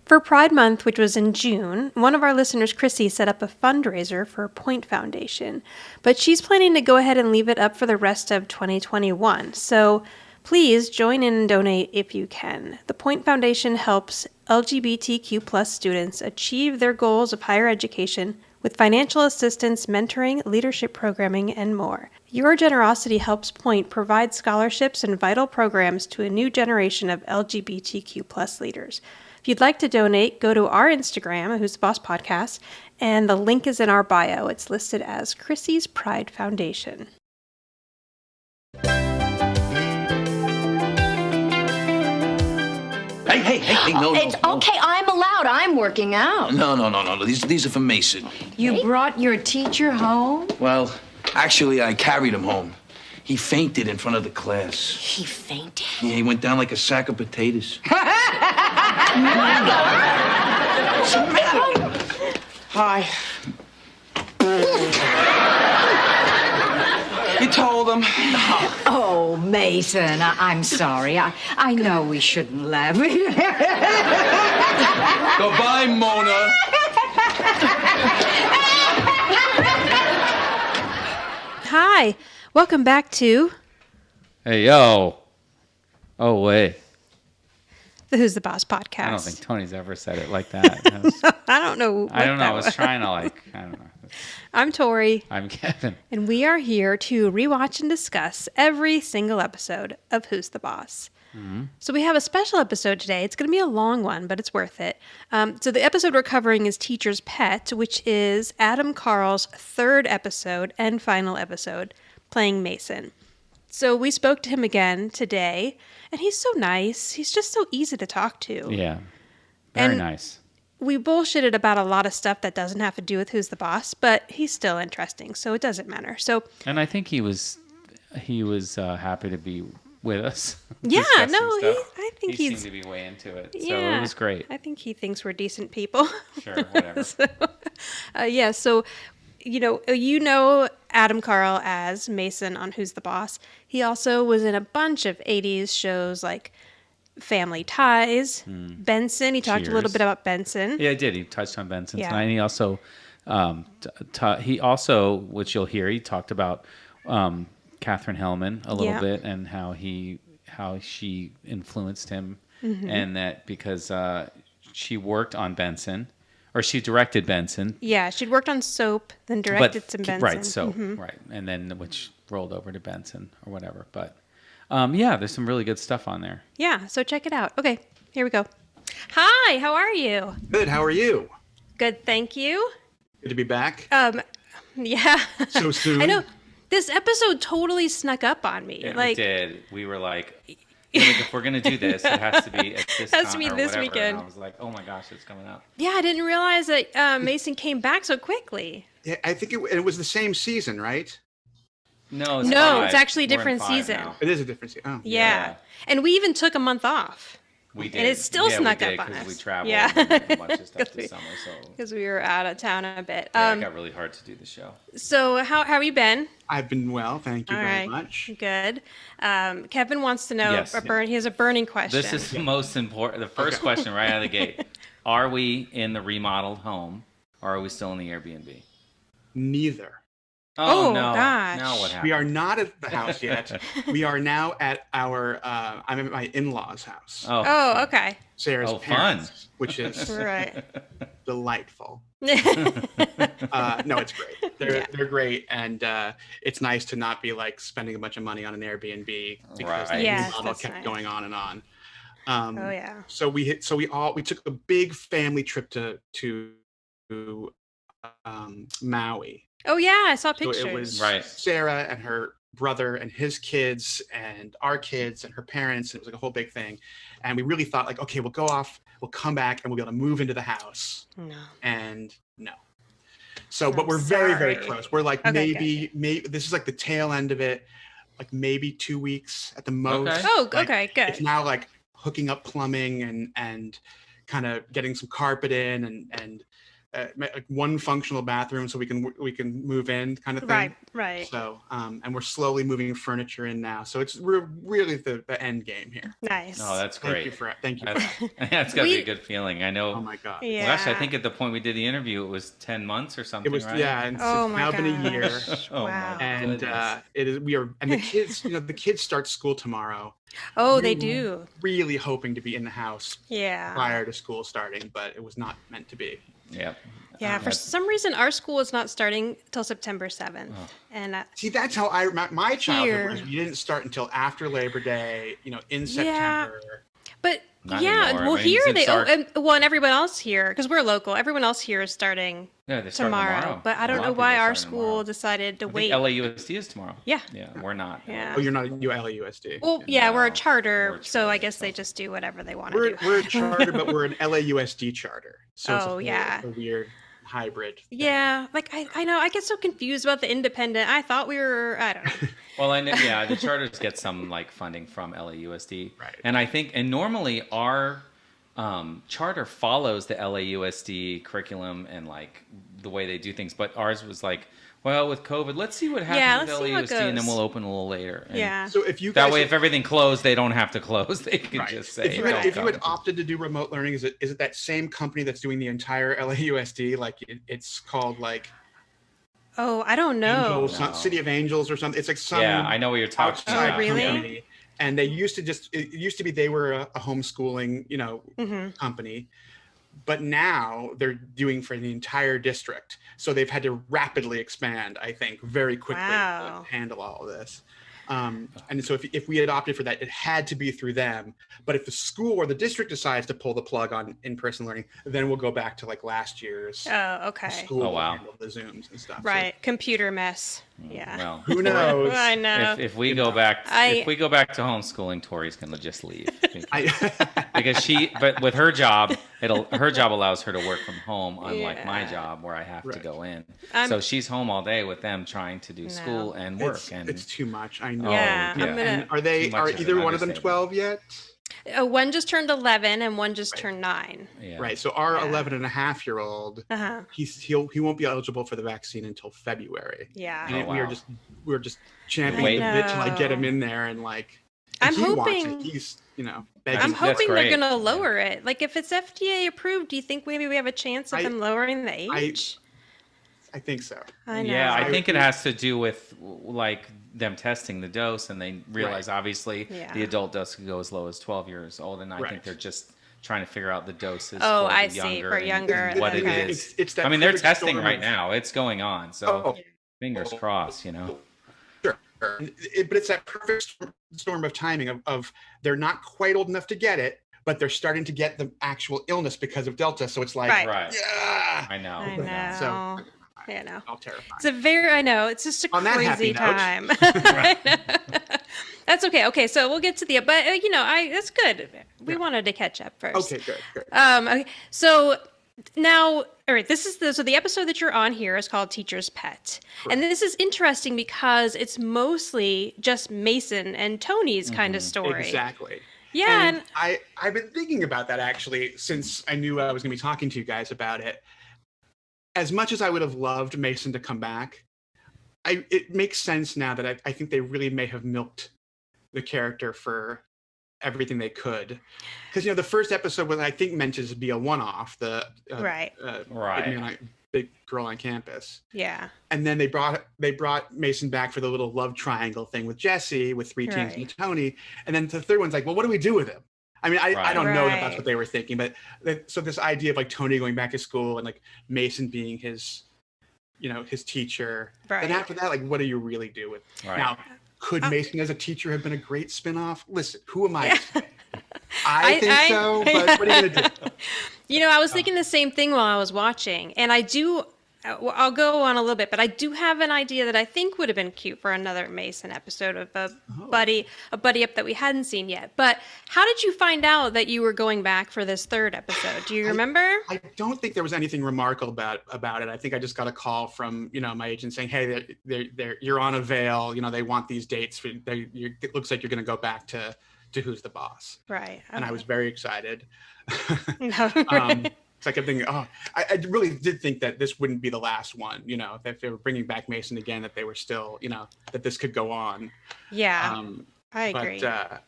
For Pride Month, which was in June, one of our listeners, Chrissy, set up a fundraiser for Point Foundation, but she's planning to go ahead and leave it up for the rest of 2021. So please join in and donate if you can. The Point Foundation helps LGBTQ plus students achieve their goals of higher education with financial assistance, mentoring, leadership programming, and more. Your generosity helps Point provide scholarships and vital programs to a new generation of LGBTQ plus leaders. If you'd like to donate, go to our Instagram, Who's the Boss Podcast, and the link is in our bio. It's listed as Chrissy's Pride Foundation. Hey, no. It's okay, I'm allowed. I'm working out. No. These are for Mason. You brought your teacher home? Well, actually, I carried him home. He fainted in front of the class. He fainted? Yeah, he went down like a sack of potatoes. Hi. You told him. Oh, Mason, I'm sorry. I know we shouldn't laugh. Goodbye, Mona. Hi, welcome back to Hey, yo. Oh, wait. the Who's the Boss Podcast. I don't think Tony's ever said it like that. I don't know. I don't know. I was trying to I don't know. I'm Tori. I'm Kevin. And we are here to rewatch and discuss every single episode of Who's the Boss. Mm-hmm. So we have a special episode today. It's going to be a long one, but it's worth it. So the episode we're covering is Teacher's Pet, which is Adam Carl's third episode and final episode, playing Mason. So we spoke to him again today, and he's so nice. He's just so easy to talk to. Yeah. Very nice. We bullshitted about a lot of stuff that doesn't have to do with Who's the Boss, but he's still interesting, so it doesn't matter. And I think he was happy to be with us. Yeah, no, I think he he's seemed to be way into it. Yeah, So it was great. I think he thinks we're decent people. Sure, whatever. So you know Adam Carl as Mason on Who's the Boss. He also was in a bunch of 80s shows like Family Ties, Benson. He talked a little bit about Benson. Yeah, I did. He touched on Benson Yeah. tonight. And he also, which you'll hear, he talked about Katherine Helmond a little bit and how she influenced him, and that because she worked on Benson, or she directed Benson. Yeah, she'd worked on Soap, then directed some Benson. Right, Soap, right, and then which rolled over to Benson or whatever. But there's some really good stuff on there. Yeah, so check it out. Okay, here we go. Hi, how are you? Good, how are you? Good, thank you. Good to be back. Yeah. So soon. I know. This episode totally snuck up on me. Yeah, like, we did. We were like, if we're gonna do this, it has to be at this Has to be time or this whatever. weekend. And I was like, oh my gosh, it's coming up. Yeah, I didn't realize that Mason came back so quickly. Yeah, I think it was the same season, right? No, It's actually a We're in different 5 season. now. It is a different season. Oh. Yeah. And we even took a month off. We did. And it still snuck we did, up on 'cause us. We traveled Yeah. and did a bunch of stuff Because this summer, so Because we were out of town a bit. yeah, it got really hard to do the show. So how have you been? I've been well, thank you All very right. much. Good. Kevin wants to know, Yes. he has a burning question. This is the most important. The first question right out of the gate: are we in the remodeled home, or are we still in the Airbnb? Neither. Oh, no! gosh. Now what happened? We are not at the house yet. We are now at our, I'm at my in-laws' house. Oh, okay. Sarah's Oh, parents, fun. which is Right. delightful. No, it's great. They're great, and it's nice to not be like spending a bunch of money on an Airbnb because Right. the Yes, remodel that's kept nice. going on and on. Oh, yeah. So we took a big family trip to Maui. Oh, yeah, I saw So pictures. it was Right. Sarah and her brother and his kids and our kids and her parents. It was like a whole big thing. And we really thought like, okay, we'll go off, we'll come back and we'll be able to move into the house. No. And no. So, but I'm we're very, very sorry. close. We're like, Okay, maybe this is like the tail end of it, like maybe 2 weeks at the most. Okay. Oh, Like, okay, good. It's now like hooking up plumbing and kind of getting some carpet in and like one functional bathroom so we can move in kind of thing. Right. So and we're slowly moving furniture in now. So we're really the end game here. Nice. Oh, that's great. Thank you. That's got to be a good feeling. I know. Oh my God. Yeah. Well, actually, I think at the point we did the interview, it was 10 months or something, It was, right? yeah, and it's Oh my now been a year. gosh. Oh, Wow. my And goodness. and the kids, the kids start school tomorrow. Oh, they do. Really hoping to be in the house Yeah. prior to school starting, but it was not meant to be. Yep. Yeah, for That's- some reason, our school is not starting till September 7th. And See, that's how my childhood Here. was. You didn't start until after Labor Day, in September. but Not yeah, anymore. well, I mean, here since they, our- and everyone else here, because we're local, everyone else here is starting Yeah, they start tomorrow. But I A don't lot know of why people our starting school tomorrow. decided to I think wait. LAUSD is tomorrow. Yeah. Yeah, we're not. Yeah. Oh, you're not LAUSD. Well, yeah, we're a No, charter, we're a so I charter, guess they so- just do whatever they want to We're do. we're a charter, but we're an LAUSD charter. So it's Oh, yeah. a weird hybrid thing. Yeah, like I know, I get so confused about the independent. I thought we were, I don't know. Well, I know, yeah, the charters get some like funding from LAUSD, Right. And I think, and normally our charter follows the LAUSD curriculum and like the way they do things, but ours was like, well, with COVID, let's see what happens Yeah, with let's see how it LAUSD, and then goes. we'll open a little later. And Yeah. So if you that guys way, if everything closed, they don't have to close. They can Right. just say, if you "Don't had come." opted to do remote learning, is it that same company that's doing the entire LAUSD? Like it's called like Oh, I don't know. Angels, No. City of Angels or something. It's like some Yeah, I know what you're talking outside about. Oh, really? company. And they used to it used to be they were a homeschooling, Mm-hmm. company. But now they're doing for the entire district. So they've had to rapidly expand, I think, very quickly Wow. to handle all of this. And so if we had opted for that, it had to be through them. But if the school or the district decides to pull the plug on in-person learning, then we'll go back to like last year's Oh, okay. school Oh, wow. handle the Zooms and stuff. So Right. Computer mess. Yeah. Well, who knows? I know. if we go back, I- if we go back to homeschooling, Tori's gonna just leave I, because but with her job, her job allows her to work from home, unlike my Yeah. job where I have to Right. go in. I'm- So she's home all day with them trying to do No. school and work. it's too much. I know. Yeah, yeah. I'm gonna. And are Too much is either an one of them understatement. 12 yet? One just turned 11 and one just turned 9. Yeah. Right. So our Yeah. 11 and a half year old, Uh-huh. he won't be eligible for the vaccine until February. Yeah. And Oh, wow. we're just championing Wait. the bit to like get him know. in there and like. I'm he wants hoping- it. He's begging. I'm That's hoping they're great. going to lower it. Like, if it's FDA approved, do you think maybe we have a chance of I- them lowering the age? I think so. I know. Yeah, I I- think it has to do with like them testing the dose, and they realize obviously Yeah. the adult dose could go as low as 12 years old, and I Right. think they're just trying to figure out the doses. Oh, for I the see, younger for and younger, what it okay. is. It's that I mean, they're perfect testing storm right of- now; it's going on. So Oh, fingers crossed, you know. sure. But it's that perfect storm of timing of they're not quite old enough to get it, but they're starting to get the actual illness because of Delta. So it's like, Right. Right. yeah, I I know. know. So- I know. all terrifying. It's a very, I know, it's just a On that crazy happy note. time. That's okay. Okay, so we'll get to the, but that's good. We Yeah. wanted to catch up first. Okay, good. Okay, so now, all right, so the episode that you're on here is called Teacher's Pet. And this is interesting because it's mostly just Mason and Tony's kind of story. Exactly. Yeah, And I've been thinking about that actually since I knew I was going to be talking to you guys about it. As much as I would have loved Mason to come back, it makes sense now that I think they really may have milked the character for everything they could. Because, the first episode was, I think, meant to be a one-off, the Right. Right. big girl on campus. yeah. And then they brought Mason back for the little love triangle thing with Jesse, with 3 teens Right. and Tony. And then the third one's like, well, what do we do with him? I mean, I Right. don't know that that's Right. what they were thinking, but so this idea of like Tony going back to school and like Mason being his, his teacher. Right. Then after that, like, what do you really do with? Right. Now, could Mason as a teacher have been a great spinoff? Listen, who am I? Yeah. to say? I think so, but what are you gonna do? I was thinking the same thing while I was watching, and I'll go on a little bit, but I do have an idea that I think would have been cute for another Mason episode of a buddy up that we hadn't seen yet. But how did you find out that you were going back for this third episode? Do you remember? I don't think there was anything remarkable about it. I think I just got a call from my agent saying, "Hey, you're on a veil. They want these dates. It looks like you're going to go back to Who's the Boss." Right. And I was very excited. No. I kept thinking, I really did think that this wouldn't be the last one, that if they were bringing back Mason again, that they were still, that this could go on. Yeah, I agree. But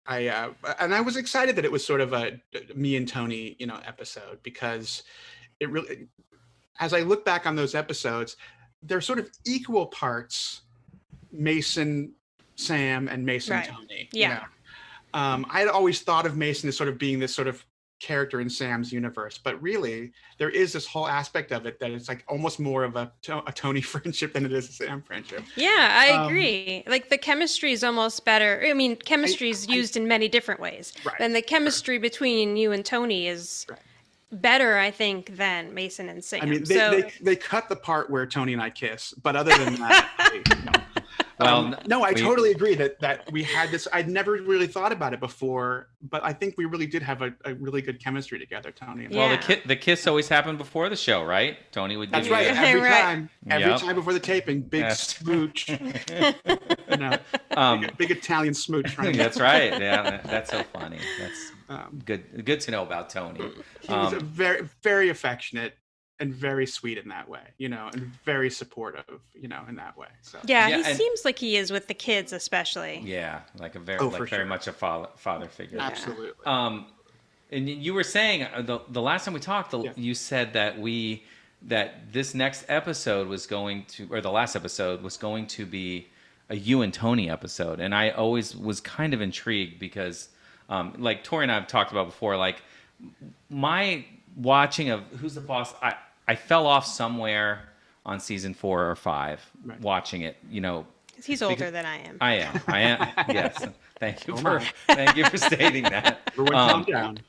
I was excited that it was sort of a me and Tony, episode, because it really, as I look back on those episodes, they're sort of equal parts Mason, Sam, and Mason, Tony. Yeah. I had always thought of Mason as sort of being this sort of character in Sam's universe, but really there is this whole aspect of it that it's like almost more of a Tony friendship than it is a Sam friendship. Yeah, I agree. Like the chemistry is almost better. I mean, chemistry is used in many different ways. Right. And the chemistry between you and Tony is better, I think, than Mason and Sam. I mean, they cut the part where Tony and I kiss, but other than that, no, I totally agree that we had this. I'd never really thought about it before, but I think we really did have a really good chemistry together, Tony. And well, the kiss always happened before the show, right? Tony would. That's give right. You Every time before the taping, big smooch. Big Italian smooch. That's right. Yeah, that's so funny. That's good to know about Tony. He was a very, very affectionate and very sweet in that way, and very supportive, in that way. So he seems like he is with the kids, especially. Yeah, like a very much a father figure. Absolutely. And you were saying the last time we talked, you said that this next episode was going to, or the last episode was going to be a you and Tony episode, and I always was kind of intrigued because, like Tori and I have talked about before, like my watching of Who's the Boss, I fell off somewhere on season 4 or 5 watching it, He's older than I am. I am. Yes. Thank you for stating that.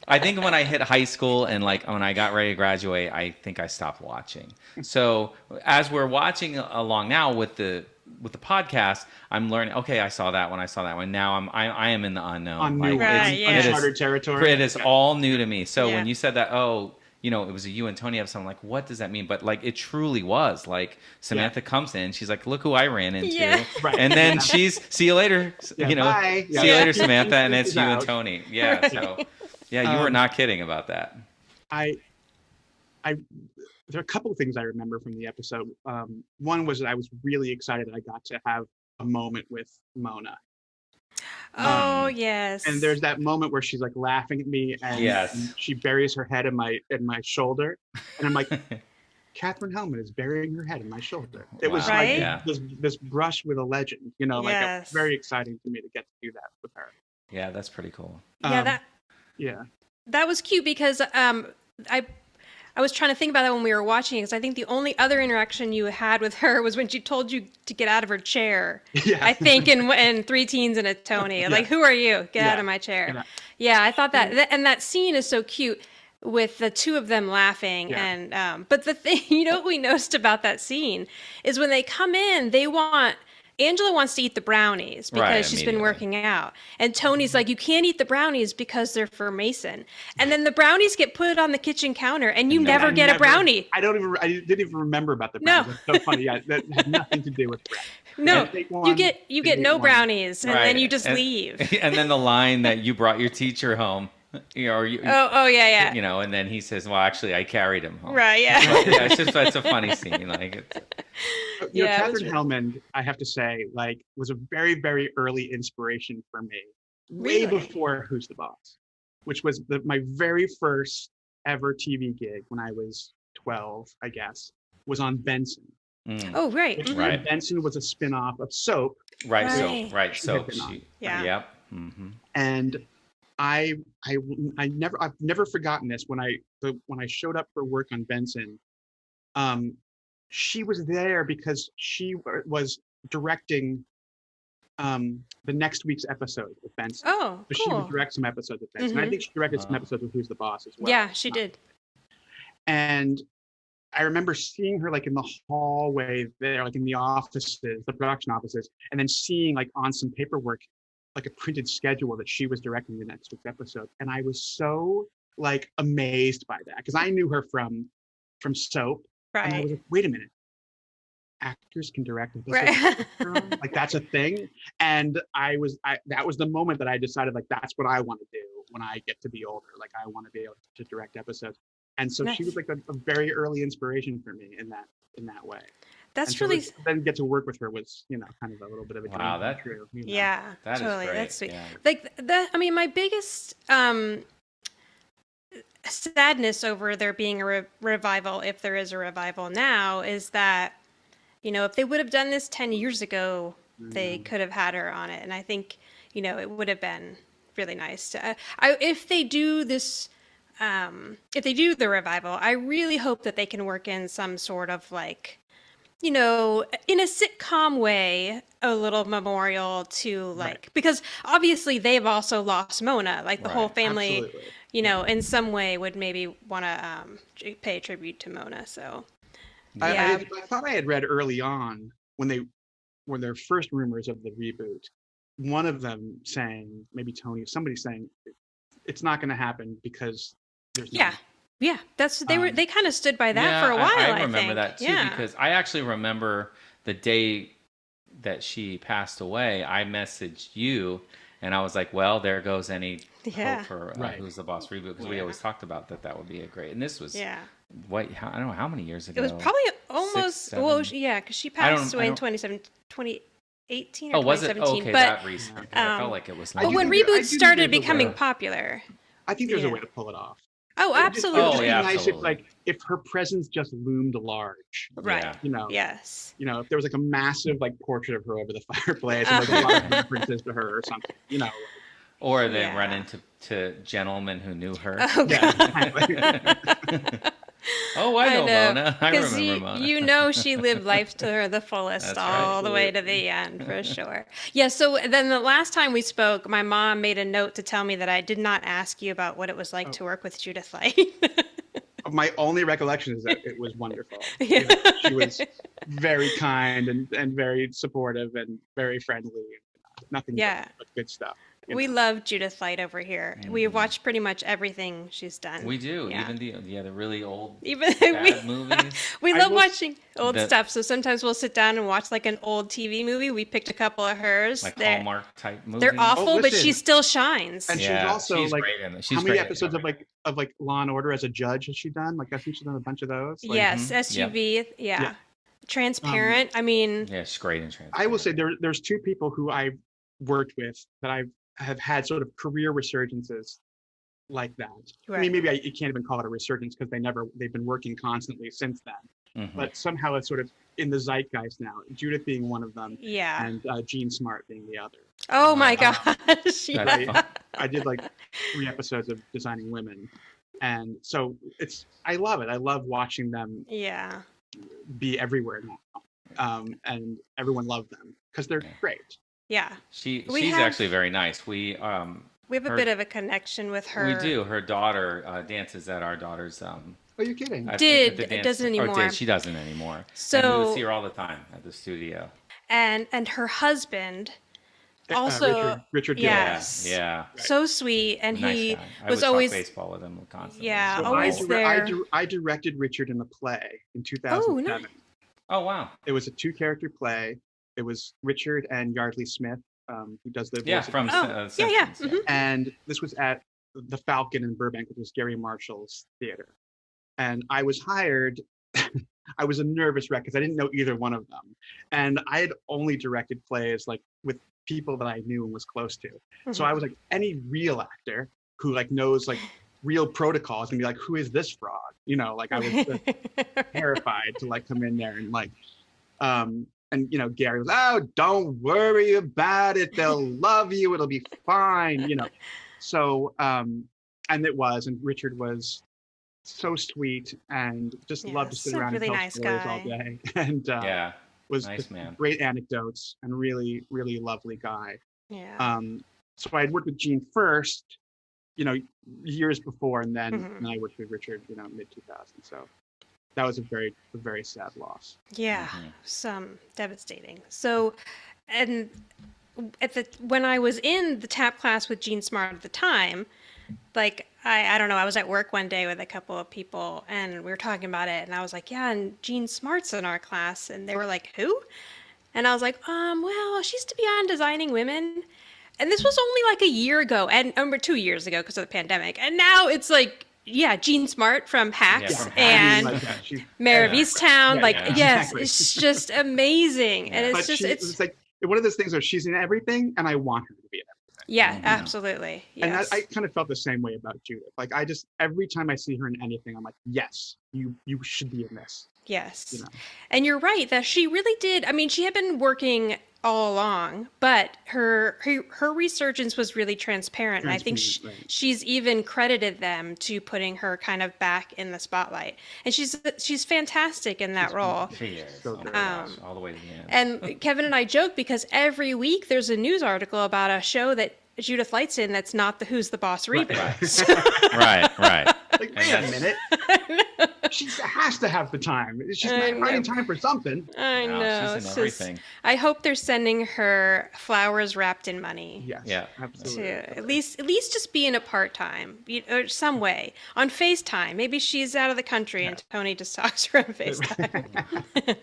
I think when I hit high school and like when I got ready to graduate, I think I stopped watching. So as we're watching along now with the podcast, I'm learning. Okay, I saw that one. Now I am in the unknown. Uncharted territory. It is all new to me. So when you said that, it was a you and Tony episode, I'm like, what does that mean? But like, it truly was. Like, Samantha comes in, she's like, look who I ran into. Yeah. And then she's, see you later, bye. See you later, Samantha, and it's you and Tony. Yeah, so, you were not kidding about that. There are a couple of things I remember from the episode. One was that I was really excited that I got to have a moment with Mona. Oh, yes. And there's that moment where she's like laughing at me and she buries her head in my shoulder. And I'm like, Katherine Helmond is burying her head in my shoulder. It was like this brush with a legend, it was very exciting to me to get to do that with her. Yeah, that's pretty cool. That was cute because I was trying to think about that when we were watching it, because I think the only other interaction you had with her was when she told you to get out of her chair. Yeah. I think in 3 Teens and a Tony. Like, who are you? Get out of my chair. Yeah, I thought that. And that scene is so cute with the two of them laughing. Yeah. And but the thing, what we noticed about that scene is when they come in, Angela wants to eat the brownies because she's been working out. And Tony's like, you can't eat the brownies because they're for Mason. And then the brownies get put on the kitchen counter and you never get a brownie. I didn't even remember about the brownies. No. That's so funny. Yeah, that had nothing to do with brownies. No, you get no brownies and then you just leave. And then the line that you brought your teacher home. Yeah. And then he says, "Well, actually, I carried him home." Right? Yeah. It's a funny scene. Like, Katherine Helmond, I have to say, like, was a very, very early inspiration for me, way before Who's the Boss, which was my very first ever TV gig when I was 12, I guess, was on Benson. Mm. Oh, right. Right. Benson was a spin-off of Soap. Right. Soap. Yeah. Mm-hmm. And I've never forgotten this. When I showed up for work on Benson, she was there because she was directing the next week's episode of Benson. Oh, so she would direct some episodes of Benson. Mm-hmm. I think she directed some episodes of Who's the Boss as well. Yeah, she did. And I remember seeing her like in the hallway there, like in the offices, the production offices, and then seeing like on some paperwork, like a printed schedule that she was directing the next week's episode. And I was so like amazed by that because I knew her from Soap. Right. And I was like, wait a minute, actors can direct episodes. Right. Like that's a thing. And that was the moment that I decided like that's what I want to do when I get to be older. Like I want to be able to direct episodes. And so Nice. she was like a very early inspiration for me in that way. That's And so really then get to work with her was, kind of a little bit of a dream Wow, come true. yeah, That is totally. great, That's sweet. yeah. Like that. I mean, my biggest sadness over there being a revival, if there is a revival now, is that if they would have done this 10 years ago, they could have had her on it, and I think it would have been really nice to. If they do this. If they do the revival, I really hope that they can work in some sort of like, in a sitcom way, a little memorial to because obviously they've also lost Mona, like the whole Right. family, Absolutely. in some way would maybe want to pay tribute to Mona. So I thought I had read early on when there were first rumors of the reboot, one of them saying, maybe Tony, somebody saying, it's not going to happen because there's no. Yeah, they kind of stood by that for a while. I remember think. that too because I actually remember the day that she passed away. I messaged you, and I was like, "Well, there goes any hope for Who's the Boss reboot," because we always talked about that would be a great. And this was I don't know how many years ago. It was probably almost 6, because she passed away in 2018 or 2017. Was it? Okay, but, that recent. I felt like it was. But when reboots started becoming popular, I think there's a way to pull it off. Oh, absolutely. It would just be nice if her presence just loomed large. Right. Yes. If there was like a massive portrait of her over the fireplace and a lot of references to her or something. Or they run into gentlemen who knew her. Oh, God. Oh, I know Mona. I remember Mona. She lived life to her the fullest all the way to the end, for sure. Yeah, so then the last time we spoke, my mom made a note to tell me that I did not ask you about what it was like to work with Judith Light. My only recollection is that it was wonderful. She was very kind and very supportive and very friendly. Nothing but good stuff. We love Judith Light over here. Mm-hmm. We watch pretty much everything she's done. We do, even the really old bad movies. We love watching old stuff. So sometimes we'll sit down and watch like an old TV movie. We picked a couple of hers. Like Hallmark type movies. They're awful, but she still shines. And she's also she's great in it. How many episodes of Law and Order as a judge has she done? I think she's done a bunch of those. Yes, SUV. Yeah. Transparent. she's great in Transparent. I will say there's two people who I've worked with that I have had sort of career resurgences like that. Right. I mean, maybe you can't even call it a resurgence because they've been working constantly since then. Mm-hmm. But somehow it's sort of in the zeitgeist now. Judith being one of them, and Jean Smart being the other. Oh my gosh! I did like 3 episodes of Designing Women, and so I love it. I love watching them. Be everywhere now, and everyone loved them because they're great. Yeah. She's actually very nice. We have a bit of a connection with her. We do. Her daughter dances at our daughter's. Are you kidding? Doesn't anymore. She doesn't anymore. So and we would see her all the time at the studio. And her husband also Richard. Yes. Yeah. So sweet, and nice he guy. was I would always talk baseball with him constantly. Yeah, so always there. I directed Richard in a play in 2007. Oh, nice. Oh wow! It was a 2-character play. It was Richard and Yardley Smith, who does the voice from Simpsons. Mm-hmm. And this was at the Falcon in Burbank, which was Gary Marshall's theater. And I was hired. I was a nervous wreck because I didn't know either one of them, and I had only directed plays like with people that I knew and was close to. Mm-hmm. So I was like, any real actor who knows real protocols and be like, who is this fraud? I was terrified to come in there and and Gary was, oh, don't worry about it. They'll love you. It'll be fine. So and it was, and Richard was so sweet and just loved to sit around and tell stories all day. And was nice man. Great anecdotes and really, really lovely guy. Yeah. So I had worked with Jean first, years before, and then I worked with Richard, mid 2000. So that was a very, very sad loss. Yeah, some devastating. So, and when I was in the tap class with Jean Smart at the time, I don't know, I was at work one day with a couple of people and we were talking about it, and I was like, yeah, and Jean Smart's in our class, and they were like, who? And I was like, well, she used to be on Designing Women. And this was only a year ago, and 2 years ago because of the pandemic. And now it's Jean Smart from Hacks from Hacks. and I mean, like, she's, Mayor of Easttown. Yes, exactly. it's just amazing. And But it's like one of those things where she's in everything, and I want her to be in everything. Yeah, absolutely. And Yes. I kind of felt the same way about Judith. Like, I just, every time I see her in anything, I'm like, yes, you should be in this. Yes. You know? And you're right that she really did. I mean, she had been working all along, but her resurgence was really transparent. And I think she's even credited them to putting her kind of back in the spotlight. And she's fantastic in that role. She is. So All the way to the end. And Kevin and I joke because every week there's a news article about a show that Judith Light's in that's not the Who's the Boss reboot. Right. Like, wait a minute. She has to have the time. She's not finding time for something. I know. She's in everything. I hope they're sending her flowers wrapped in money. Yes. Yeah. Absolutely. To at least just be in a part-time or some way on FaceTime. Maybe she's out of the country and Tony just talks to her on FaceTime.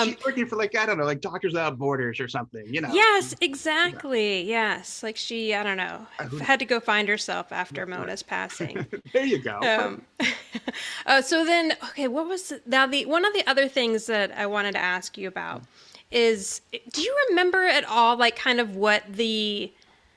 She's working for, like, I don't know, like Doctors Without Borders or something, you know. Yes, exactly. Yes. Like she, I don't know, had to go find herself after Mona's passing. There you go. So then, okay, what was now one of the other things that I wanted to ask you about is, do you remember at all, like, kind of what the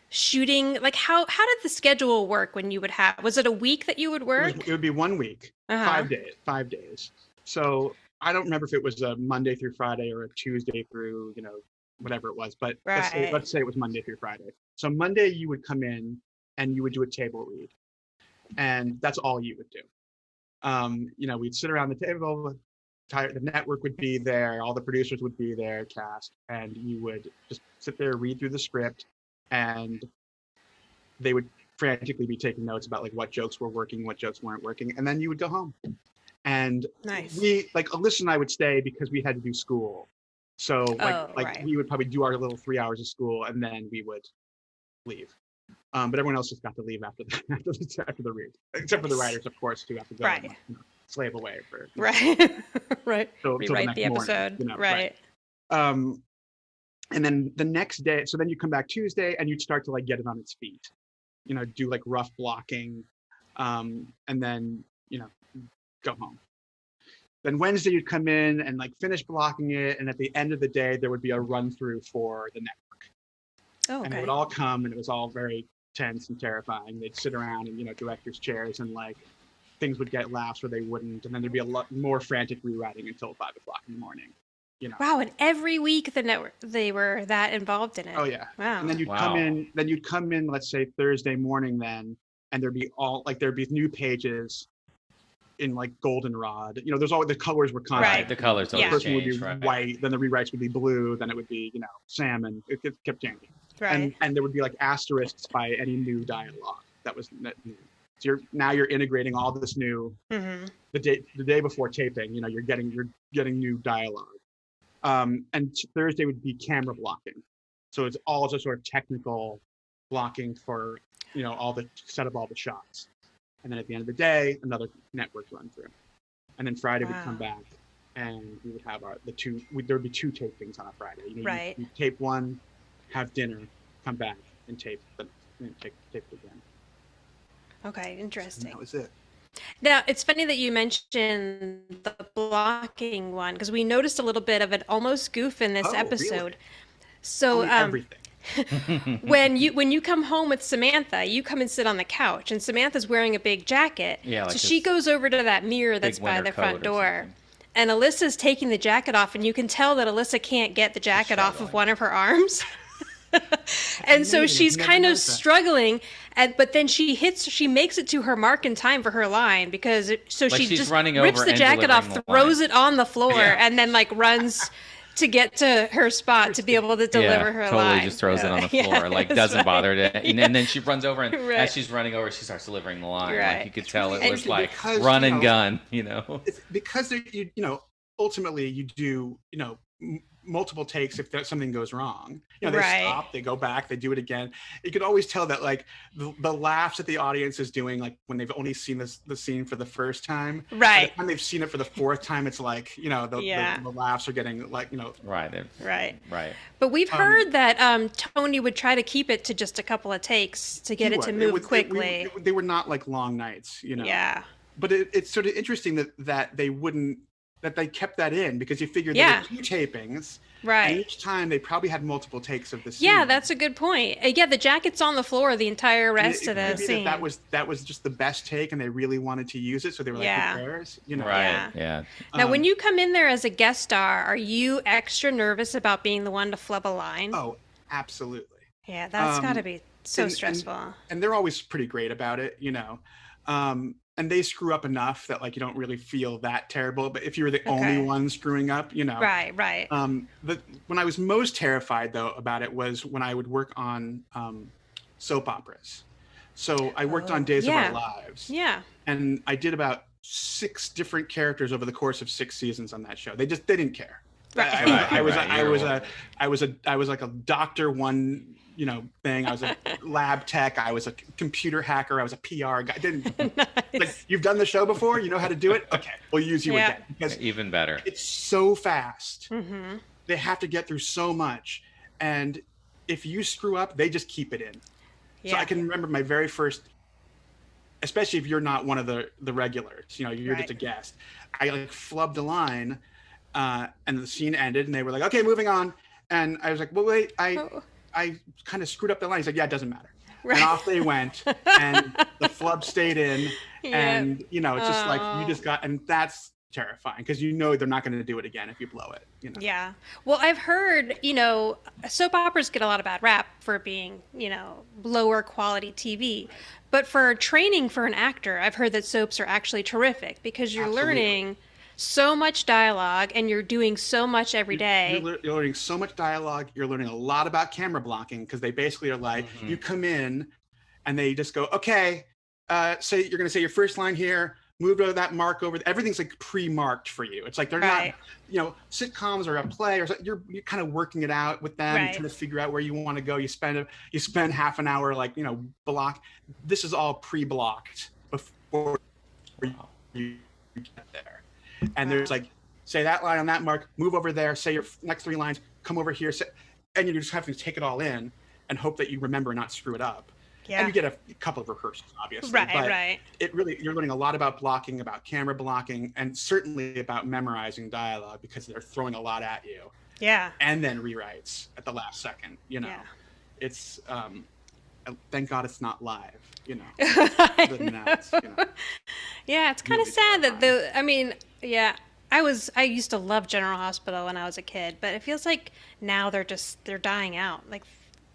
shooting, like, how did the schedule work when you would have, was it a week that you would work? It would be 1 week, 5 days. So I don't remember if it was a Monday through Friday or a Tuesday through, whatever it was, but let's say it was Monday through Friday. So Monday you would come in and you would do a table read, and that's all you would do. We'd sit around the table, the network would be there, all the producers would be there, cast, and you would just sit there, read through the script, and they would frantically be taking notes about, like, what jokes were working, what jokes weren't working, and then you would go home. And we, like, Alyssa and I would stay because we had to do school. So we would probably do our little 3 hours of school, and then we would leave. But everyone else just got to leave after the read, except for the writers, of course, who have to go and, slave away for right. So rewrite the episode, right. And then the next day, so then you come back Tuesday and you'd start to, like, get it on its feet, do, like, rough blocking, and then go home. Then Wednesday you'd come in and, like, finish blocking it, and at the end of the day there would be a run through for the network. Oh, okay. And it would all come, and it was all very tense and terrifying. They'd sit around in, directors' chairs, and, like, things would get laughs or they wouldn't, and then there'd be a lot more frantic rewriting until 5 o'clock in the morning. Wow, and every week the network, they were that involved in it. Oh yeah. Wow. And then you'd come in, let's say Thursday morning then, and there'd be new pages in, like, goldenrod. There's always, the colors were constant. Right, the colors always The first one would change, be white, then the rewrites would be blue, then it would be, salmon. It kept changing. Right. And there would be, like, asterisks by any new dialogue that was new. So you're integrating all this new the day before taping. You're getting new dialogue. And Thursday would be camera blocking. So it's all just sort of technical blocking for all the set up all the shots. And then at the end of the day, another network run through. And then Friday we'd come back, and we would have there would be 2 tapings on a Friday. You tape one, have dinner, come back, and tape it again. Okay, interesting. And that was it. Now, it's funny that you mentioned the blocking one, because we noticed a little bit of an almost goof in this episode. Really? So everything. when you come home with Samantha, you come and sit on the couch, and Samantha's wearing a big jacket. Yeah, so she goes over to that mirror that's by the front door. And Alyssa's taking the jacket off, and you can tell that Alyssa can't get the jacket off of one of her arms. And so she's kind of struggling, but then she makes it to her mark in time for her line, because she just rips the jacket off, throws it on the floor, and then, like, runs to get to her spot to be able to deliver her line. Totally just throws it on the floor, doesn't bother to. And then she runs over, and as she's running over, she starts delivering the line. Right. Like, you could tell it was like run and gun, It's because ultimately you do, multiple takes if something goes wrong. You know, they Right. stop, they go back, they do it again. You could always tell that like the laughs that the audience is doing, like when they've only seen the scene for the first time. By Right. the time they've seen it for the fourth time, it's like, you know, the laughs are getting like, you know. Right. Right. Right. But we've heard that Tony would try to keep it to just a couple of takes to get it to move quickly. They were not like long nights, you know. Yeah. But it's sort of interesting that they kept that in, because you figure there were 2 tapings. Right. And each time they probably had multiple takes of the scene. Yeah, that's a good point. Yeah, the jacket's on the floor the entire rest of the scene. That was just the best take, and they really wanted to use it, so they were like, who cares? You know? Right. Yeah. Now, when you come in there as a guest star, are you extra nervous about being the one to flub a line? Oh, absolutely. Yeah, that's got to be so stressful. And they're always pretty great about it, you know. And they screw up enough that like you don't really feel that terrible. But if you were the only one screwing up, you know. Right. When I was most terrified though about it was when I would work on soap operas. So I worked on Days of Our Lives. Yeah. And I did about 6 different characters over the course of 6 seasons on that show. They didn't care. Right. I was like a doctor one, you know, thing. I was a lab tech. I was a computer hacker. I was a PR guy. Like, you've done the show before. You know how to do it. Okay, we'll use you again, because even better. It's so fast. Mm-hmm. They have to get through so much, and if you screw up, they just keep it in. Yeah. So I can remember my very first, especially if you're not one of the regulars. You know, you're just a guest. I like flubbed a line, and the scene ended, and they were like, "Okay, moving on." And I was like, "Well, wait, I kind of screwed up the line." He's like, "Yeah, it doesn't matter." Right. And off they went, and the flub stayed in, and you know, it's just like you just got, and that's terrifying because you know they're not going to do it again if you blow it. You know? Yeah. Well, I've heard, you know, soap operas get a lot of bad rap for being, you know, lower quality TV, but for training for an actor, I've heard that soaps are actually terrific because you're learning so much dialogue and you're doing so much every day. You're learning so much dialogue. You're learning a lot about camera blocking because they basically are like, you come in and they just go, okay, so you're going to say your first line here, move to that mark over. Everything's like pre-marked for you. It's like they're not, you know, sitcoms or a play or something. You're kind of working it out with them. You're trying to figure out where you want to go. You spend half an hour, like, you know, block. This is all pre-blocked before you get there. And there's like, say that line on that mark, move over there, say your next 3 lines, come over here, and you just have to take it all in and hope that you remember and not screw it up. Yeah. And you get a couple of rehearsals, obviously. But it really, you're learning a lot about blocking, about camera blocking, and certainly about memorizing dialogue because they're throwing a lot at you. Yeah. And then rewrites at the last second, you know. Yeah. It's, thank God it's not live, you know. Other than that, you know. Yeah, it's kind of sad that I used to love General Hospital when I was a kid, but it feels like now they're dying out. Like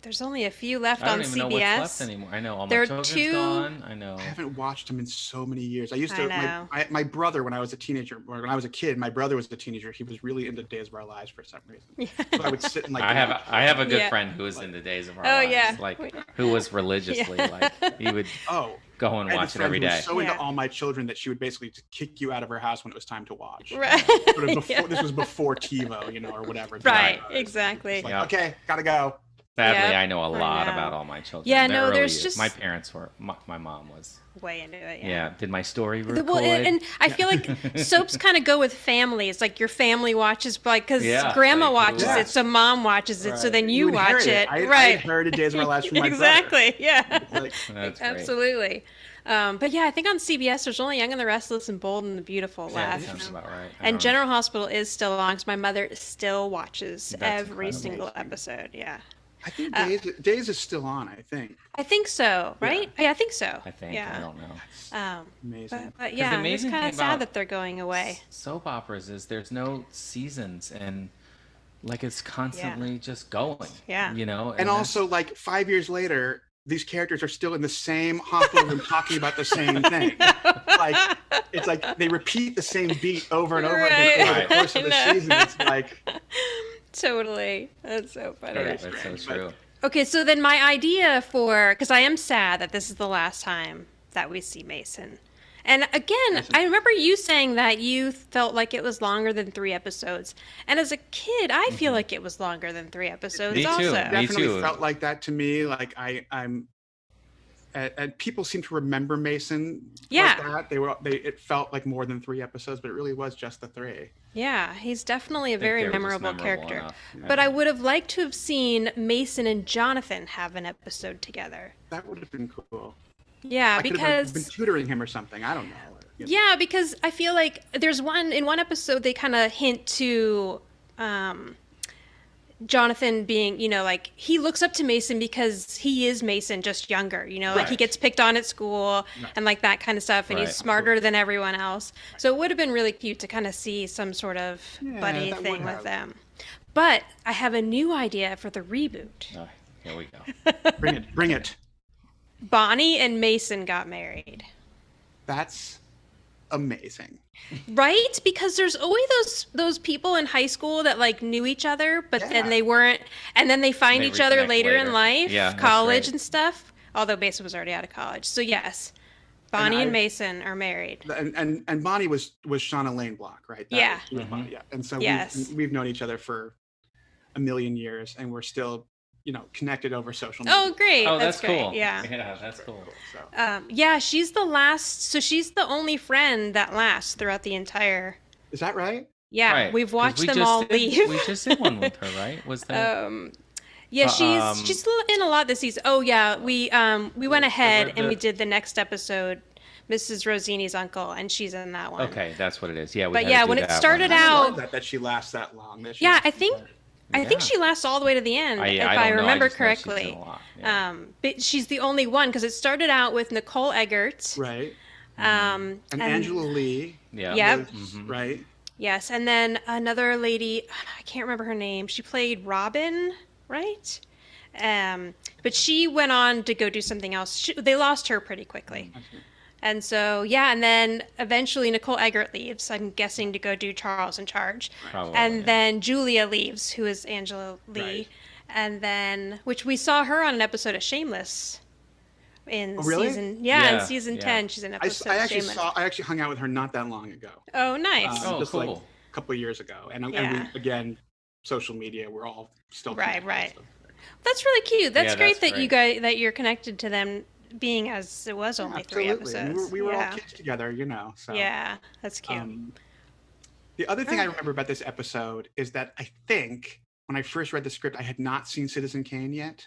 there's only a few left on CBS. I don't even know what's left anymore. I know all my children's gone. I know. I haven't watched them in so many years. I used to. My brother, when I was a teenager, or when I was a kid, my brother was a teenager. He was really into Days of Our Lives for some reason. Yeah. So I would sit and like. I have a good friend who was into Days of Our Lives. Like who was religiously like he would. Go and watch it every day. Was so into All My Children that she would basically kick you out of her house when it was time to watch. Right. This was before TiVo, you know, or whatever. Right. Exactly. Like, okay, gotta go. Sadly, I know a lot about All My Children. Yeah, no, there's just my parents were. My mom was way into it. Yeah. Did my story record? Well, and I feel like soaps kind of go with families. Like your family watches, like because grandma watches it, so mom watches it, so then you watch it. I inherited Days of Our Lives from my exactly. brother. Yeah. That's absolutely. But yeah, I think on CBS there's only Young and the Restless and Bold and the Beautiful left. That sounds about right. And General Hospital is still on because my mother still watches every single episode. Yeah. I think Days is still on. I think so. Right? Yeah, I think so. I think. Yeah. I don't know. Amazing. But yeah, it's kind of sad that they're going away. Soap operas is there's no seasons and like it's constantly just going. Yeah. You know. And also like 5 years later, these characters are still in the same hospital room talking about the same thing. Like it's like they repeat the same beat over and over again over the course of the season. It's like totally. That's so funny. That's so true. Okay, so then my idea because I am sad that this is the last time that we see Mason. And again, I remember you saying that you felt like it was longer than 3 episodes. And as a kid, I feel like it was longer than 3 episodes Me too. also. Me Definitely too. felt like that to me. Like I'm and people seem to remember Mason like that. It felt like more than 3 episodes, but it really was just the 3. Yeah, he's definitely a very they were just memorable memorable character. enough. Yeah. But I would have liked to have seen Mason and Jonathan have an episode together. That would have been cool. Yeah, I could have been tutoring him or something. I don't know. Yeah, because I feel like there's in one episode they kind of hint to Jonathan being, like he looks up to Mason because he is Mason, just younger, like he gets picked on at school and like that kind of stuff, and he's smarter than everyone else. So it would have been really cute to kind of see some sort of buddy thing with them. But I have a new idea for the reboot. Oh, here we go. Bring it. Bonnie and Mason got married. That's amazing. Right? Because there's always those people in high school that like knew each other, but then they weren't, and then they find each other later in life, college and stuff. Although Mason was already out of college. So yes, Bonnie and Mason are married. And Bonnie was Shauna Lane Block, right? That was Bonnie, yeah. And so we've known each other for a million years, and we're still connected over social media. Oh, great. Oh, that's cool. Great. Yeah. Yeah, that's cool. So. She's the last. So she's the only friend that lasts throughout the entire. Is that right? Yeah, right. we've watched them all leave. We just did one with her, right? Was that? Yeah, she's in a lot this season. Oh yeah, we went ahead and we did the next episode, Mrs. Rosini's uncle, and she's in that one. Okay, that's what it is. Yeah, when it started I out, love that she lasts that long. I think she lasts all the way to the end, if I remember correctly. But she's the only one because it started out with Nicole Eggert, right? And Angela Lee, right? Yes, and then another lady, I can't remember her name. She played Robin, right? But she went on to go do something else. They lost her pretty quickly. And so, and then eventually Nicole Eggert leaves, I'm guessing, to go do Charles in Charge. Probably, and then Julia leaves, who is Angela Lee. Right. And then, which we saw her on an episode of Shameless in season, in season 10. She's in an episode of Shameless. I actually hung out with her not that long ago. Oh, nice. Just cool. like a couple of years ago. And we, again, social media, we're all still connected. Right. That's really cute. That's great that you guys, that you're connected to them, being as it was only 3 episodes. We were all kids together, So yeah, that's cute. The other thing I remember about this episode is that I think when I first read the script, I had not seen Citizen Kane yet.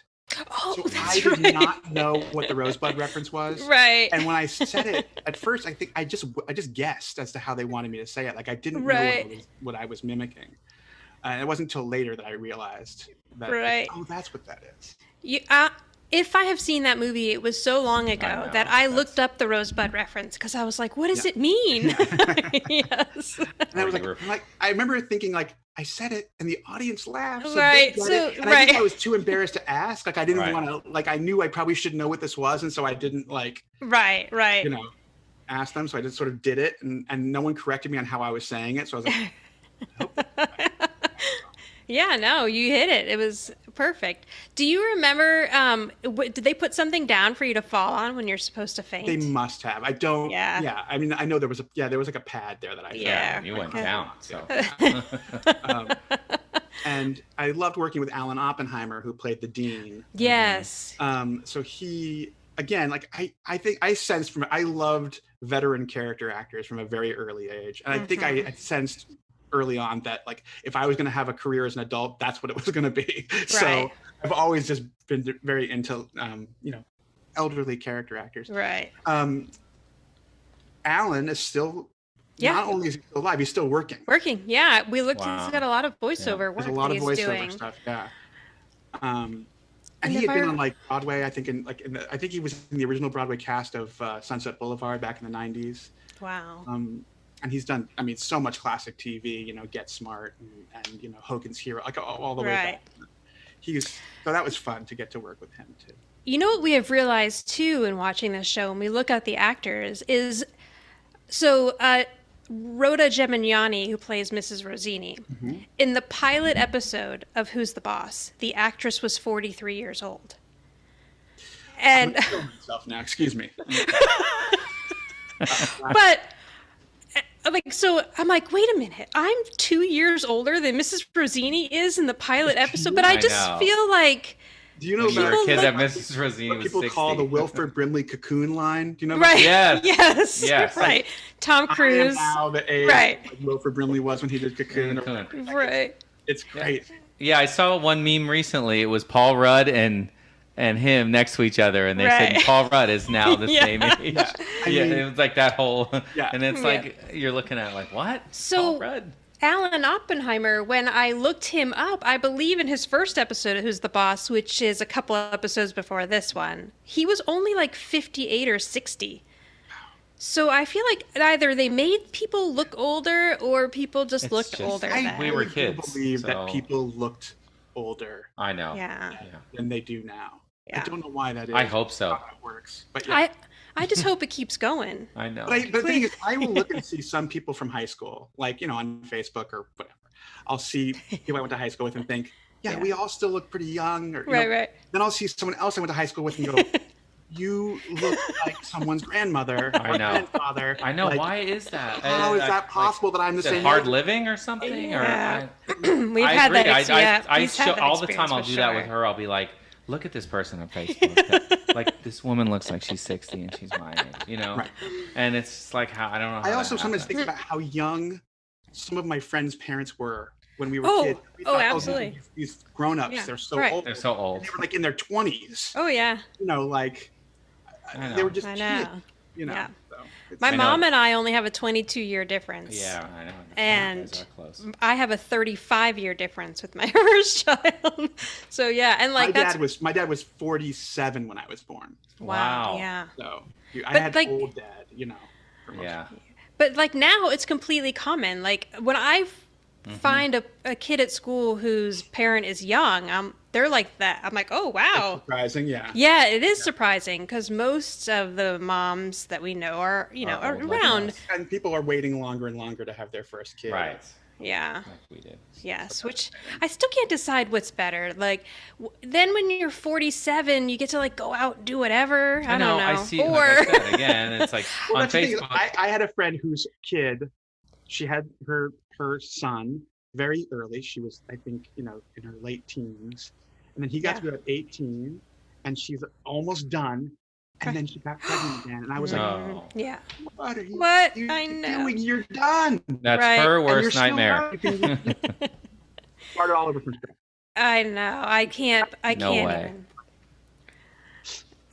Oh, so that's I did not know what the Rosebud reference was. Right. And when I said it at first, I think I just guessed as to how they wanted me to say it. Like I didn't know what I was mimicking. And it wasn't until later that I realized that. Like, oh, that's what that is. If I have seen that movie, it was so long ago that I looked up the Rosebud reference because I was like, what does it mean? Yes. And I was like, I remember thinking like, I said it and the audience laughed. So right. And I think I was too embarrassed to ask. Like I didn't want to, like I knew I probably should know what this was. And so I didn't like, ask them. So I just sort of did it and no one corrected me on how I was saying it. So I was like, yeah, no, you hit it. It was perfect. Do you remember, did they put something down for you to fall on when you're supposed to faint? They must have. I don't. Yeah. I mean, I know there was like a pad there that I. Yeah, you went down. So. And I loved working with Alan Oppenheimer, who played the dean. Yes. So he, again, like I think I sensed I loved veteran character actors from a very early age, and I think I had sensed early on that like if I was going to have a career as an adult, that's what it was going to be. Right. So I've always just been very into elderly character actors. Right. Alan is still not only is he still alive, he's still working. Yeah, we looked. He's got a lot of voiceover work. There's a lot of voiceover doing. stuff. Yeah. And he had been on like Broadway. I think I think he was in the original Broadway cast of Sunset Boulevard back in the 90s. Wow. And he's done, I mean, so much classic TV, Get Smart and Hogan's Hero, like all the way back. So that was fun to get to work with him too. You know what we have realized too in watching this show when we look at the actors is, Rhoda Gemignani, who plays Mrs. Rosini, in the pilot episode of Who's the Boss, the actress was 43 years old. And I'm gonna kill myself now, excuse me. But like, so I'm like, wait a minute, I'm 2 years older than Mrs. Rosini is in the pilot episode, but I just feel like. Do you know when you about were a kid that Mrs. Rosini was people 60? call the Wilford Brimley cocoon line? Do you know about that? Yes. Right. Tom Cruise. I am now the age like Wilford Brimley was when he did Cocoon. Right. It's great. Yeah, I saw one meme recently. It was Paul Rudd and him next to each other, and they said Paul Rudd is now the same age. Yeah, it was like that whole. Yeah. And it's like you're looking at it like, what? So Paul Rudd? Alan Oppenheimer, when I looked him up, I believe in his first episode of Who's the Boss, which is a couple of episodes before this one, he was only like 58 or 60. So I feel like either they made people look older or people just looked older then. We were kids. I believe that people looked older. I know. Yeah. Than they do now. Yeah. I don't know why that is. I hope so. How it works. But yeah. I just hope it keeps going. I know. But the thing is, I will look and see some people from high school, like, on Facebook or whatever. I'll see people I went to high school with and think, we all still look pretty young. Or, right. Then I'll see someone else I went to high school with and go, you look like someone's grandmother or grandfather. I know. Like, why is that? How is that possible that I'm the same? Hard living or something? Yeah. We've had agree. that. I show all the time. I'll do that with her. I'll be like, look at this person on Facebook. Like, this woman looks like she's 60 and she's my age, Right. And it's just like, how I don't know. I also sometimes think about how young some of my friends' parents were when we were kids. We thought, absolutely. These grown-ups, they're so old. They're so old. And they were like in their 20s. Oh, yeah. Like, they were just kids. Yeah. So my mom and I only have a 22-year difference. Yeah, I know. And I have a 35-year difference with my first child. So yeah, and like my dad was 47 when I was born. Wow. Yeah. So I had old dad, Yeah. But like now it's completely common. Like when I find a kid at school whose parent is young, they're like that. I'm like, oh wow. That's surprising, yeah. Yeah, it is surprising because most of the moms that we know are are around. And people are waiting longer and longer to have their first kid. Right. Yeah. Like we did. Yes, which I still can't decide what's better. Like, then when you're 47, you get to like go out and do whatever. I don't know. I see. Like I said, again, it's like on Facebook. I had a friend whose kid, she had her son very early. She was, I think, in her late teens, and then he got to be about 18, and she's almost done. And then she got pregnant again, and I was like, "Yeah, what are you doing? You're done." That's her worst nightmare. Start it all over from scratch. I know. I can't. No way. Even.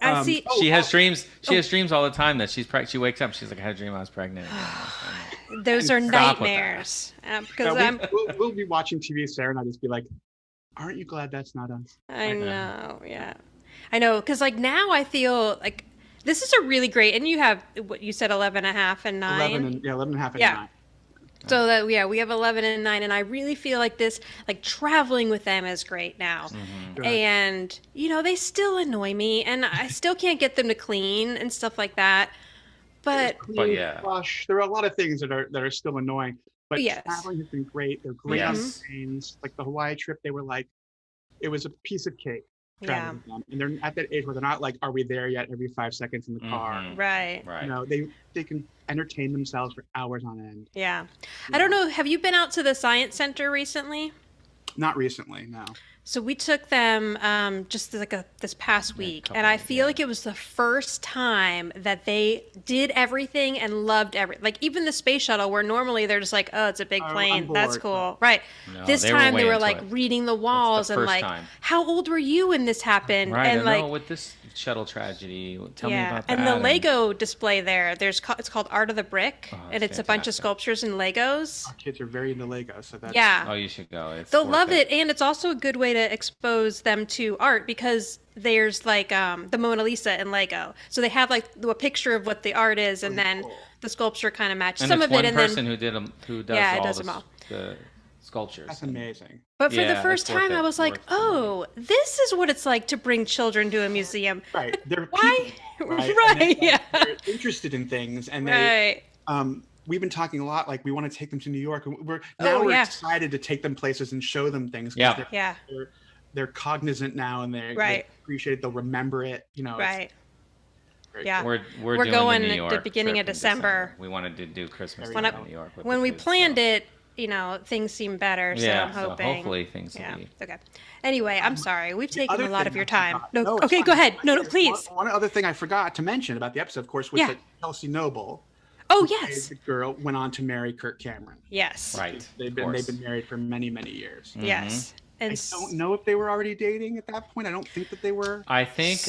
I see. She has dreams. She has dreams all the time that she's pregnant. She wakes up. She's like, "I had a dream I was pregnant." Those are nightmares. Because we'll be watching TV, Sarah, and I'll just be like, "Aren't you glad that's not us?" I know. Yeah. I know, because like now I feel like this is a really great, and you have what you said, 11 and a half and 9. 11 and a half and 9. So that we have 11 and 9, and I really feel like this, like traveling with them is great now. Mm-hmm. And they still annoy me, and I still can't get them to clean and stuff like that. But yeah, flush. There are a lot of things that are still annoying. But traveling has been great. They're great on the planes. Like the Hawaii trip, they were like, it was a piece of cake. And they're at that age where they're not like, are we there yet? Every 5 seconds in the car. Right. They can entertain themselves for hours on end. Yeah. I don't know. Have you been out to the Science Center recently? Not recently, no. So we took them just like this past week, and I feel like it was the first time that they did everything and loved like even the space shuttle, where normally they're just like, oh, it's a big plane, that's cool, right? No, this time they were like reading the walls and like, how old were you when this happened? Right, and like with this shuttle tragedy, tell me about that. And the Lego display there, it's called Art of the Brick, and it's a bunch of sculptures and Legos. Our kids are very into Legos, so that's oh, you should go. They'll love it, and it's also a good way to expose them to art because there's like the Mona Lisa in Lego, so they have like a picture of what the art is, and then the sculpture kind of matches some of it. And person who does them all the sculptures. That's amazing. But for the first time, I was like, oh, this is what it's like to bring children to a museum. Right. They're why? People, right. Right. Yeah. They're interested in things, and they. We've been talking a lot. Like we want to take them to New York. We're excited to take them places and show them things. They're cognizant now, and they appreciate it. They'll remember it. Right. Yeah. We're We're doing going the New at York the beginning trip of in December. We wanted to do Christmas When in New York. when we planned it, things seem better. So I'm so hoping. hopefully things will be. Okay. Anyway, I'm sorry. We've taken other a lot thing of your I time. forgot- No. it's Okay, fine. go ahead. No, please. One other thing I forgot to mention about the episode, of course, was Yeah. that Chelsea Noble, Oh, who yes. played the girl, went on to marry Kirk Cameron. Yes. Right. They've been married for many, many years. Yes. And I don't know if they were already dating at that point. I don't think that they were. I think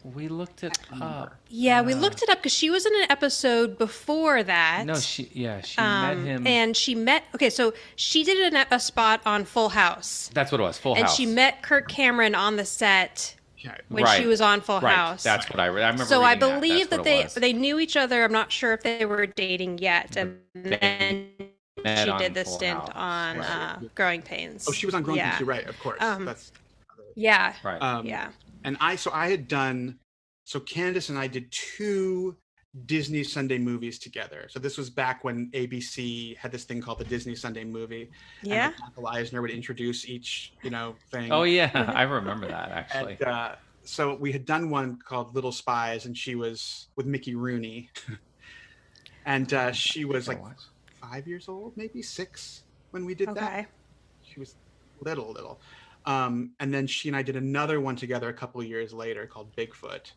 we looked it up. Yeah, we looked it up because she was in an episode before that. No, she met him. And she met. Okay, so she did a spot on Full House. That's what it was. Full And House. she met Kirk Cameron on the set Okay. when she was on Full House. That's what I remember. So I reading believe That's that what it was. they knew each other. I'm not sure if they were dating yet. And then met she on did the Full stint House. on Growing Pains. Oh, she was on Growing Pains. You're right, of course. That's Yeah. Right. Yeah. And I had done. So Candace and I did 2 Disney Sunday movies together. So this was back when ABC had this thing called the Disney Sunday movie. Yeah. And Michael Eisner would introduce each, thing. Oh yeah, I remember that actually. And, so we had done one called Little Spies, and she was with Mickey Rooney, and she was like 5 years old, maybe 6 when we did that. She was little. And then she and I did another one together a couple of years later called Bigfoot,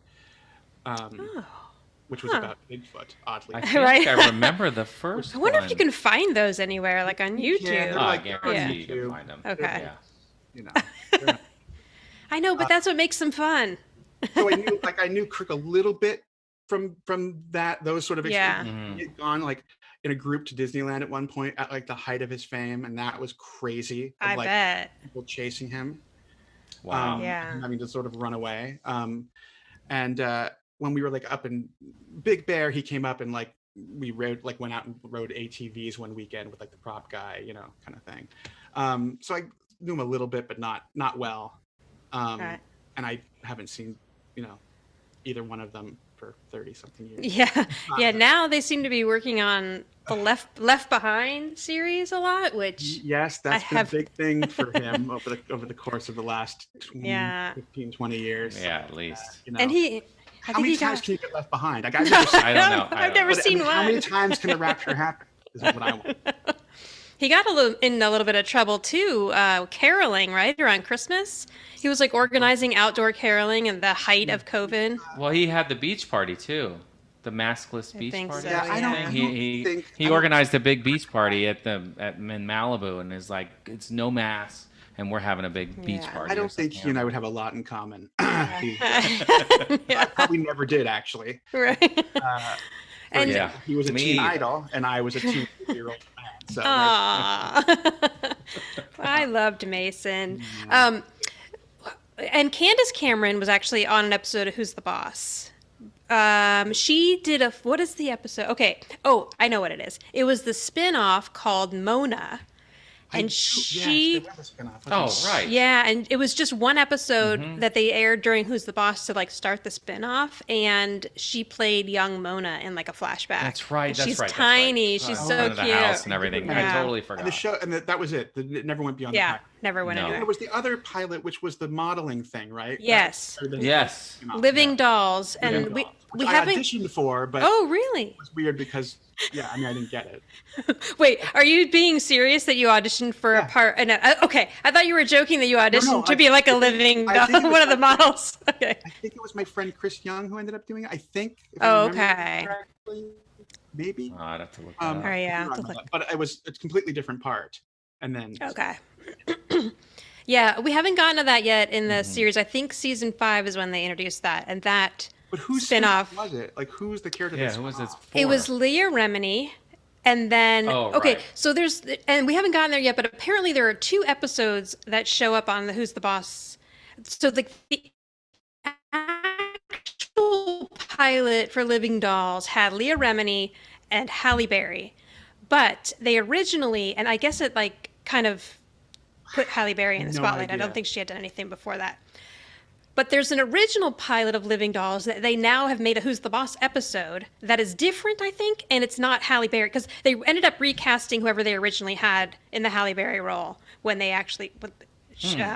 which was about Bigfoot, oddly. I think I remember the first I wonder one. if you can find those anywhere, like on YouTube. Yeah, Oh, I like, guarantee you can find them. Okay. Yeah. I know, but that's what makes them fun. So I knew Kirk a little bit from those sort of Yeah. experiences. He had gone like in a group to Disneyland at one point at like the height of his fame, and that was crazy. I bet. People chasing him. Wow. Yeah. And having to sort of run away. And when we were like up in Big Bear, he came up and like we went out and rode ATVs one weekend with like the prop guy, kind of thing. So I knew him a little bit, but not well. Right. And I haven't seen, either one of them for 30 something years. Yeah. Yeah. Now they seem to be working on the Left Behind series a lot, which Yes, that's been a big thing for him over the course of the last 15, 20 years. Yeah, at least. And how many times can you get left behind? Like, I don't know. I've never seen one. How many times can the rapture happen? Is what I want. He got in a little bit of trouble too, caroling, right, around Christmas. He was like organizing outdoor caroling in the height of COVID. Well, he had the beach party too, the maskless beach think party. so, Yeah, I don't- I don't He think- I he don't- organized a big beach party in Malibu, and is like, it's no mask, and we're having a big beach Yeah. party. I or don't think something. he and I would have a lot in common. Yeah. Probably never did, actually. Right. And Yeah. He was a Me teen either. idol, and I was a 2-year-old man. So Aw. I loved Mason. And Candace Cameron was actually on an episode of Who's the Boss. She did what is the episode? Okay. Oh, I know what it is. It was the spin-off called Mona. And she, Oh, right. yeah, and it was just one episode Mm-hmm. that they aired during Who's the Boss to like start the spin-off, and she played young Mona in like a flashback. That's right. That's She's right. that's tiny. right. She's In so front of the cute. house and everything. I Yeah. totally forgot. And the show, and that was it. It never went beyond the Yeah, pilot. never went No. And anywhere. there was the other pilot, which was the modeling thing, right? Yes. Yes. Living Dolls, and we Which I haven't. auditioned for, but Oh, really? it was weird because, I didn't get it. Wait, are you being serious that you auditioned for a part? And okay, I thought you were joking that you auditioned to be like a living I doll, think it was one of the like- models. Okay. I think it was my friend Chris Young who ended up doing it. I think. If Oh, I remember okay. correctly, maybe. Oh, I'd have to look that Um, up. All right, yeah. I don't know, but it was a completely different part. And then Okay. Yeah, we haven't gotten to that yet in the Mm-hmm. series. I think season 5 is when they introduced that, and that but whose spin-off. was it? Like, who's the character? Yeah, that's who was this It for? was Leah Remini, and then Oh, okay, right. so and we haven't gotten there yet, but apparently there are 2 episodes that show up on the Who's the Boss. So the actual pilot for Living Dolls had Leah Remini and Halle Berry, but they originally, and I guess it like kind of put Halle Berry in the No spotlight. I idea. don't think she had done anything before that. But there's an original pilot of Living Dolls that they now have made a Who's the Boss episode that is different, I think, and it's not Halle Berry, because they ended up recasting whoever they originally had in the Halle Berry role when they actually,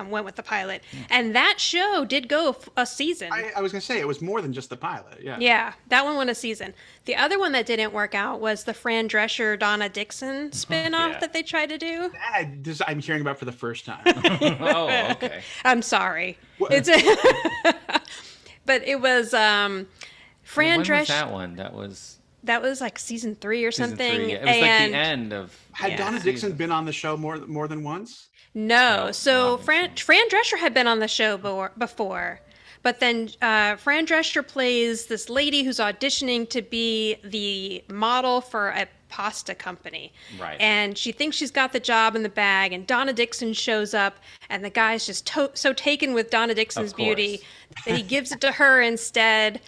went with the pilot. And that show did go a season. I was going to say, it was more than just the pilot. Yeah. Yeah, that one went a season. The other one that didn't work out was the Fran Drescher, Donna Dixon spinoff that they tried to do. I'm hearing about for the first time. Oh, okay. I'm sorry. What? It's but it was Fran When was Drescher. that one? That was like season 3 or season something. 3. It was like the end of. Had Donna Dixon been on the show more than once? No. So not Fran Drescher had been on the show before. But then Fran Drescher plays this lady who's auditioning to be the model for a pasta company. Right. And she thinks she's got the job in the bag, and Donna Dixon shows up, and the guy's just so taken with Donna Dixon's Of course. beauty that he gives it to her instead.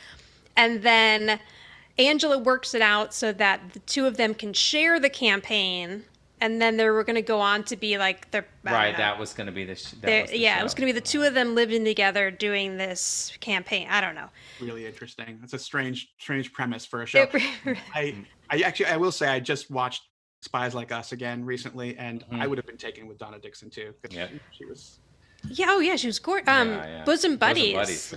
And then Angela works it out so that the two of them can share the campaign. And then they were going to go on to be like the That was going to be the. it was going to be the two of them living together doing this campaign. I don't know. Really interesting. That's a strange premise for a show. I will say I just watched Spies Like Us again recently, and I would have been taken with Donna Dixon too. Yeah. She was. Yeah. Oh yeah, she was gorgeous. Bosom Buddies.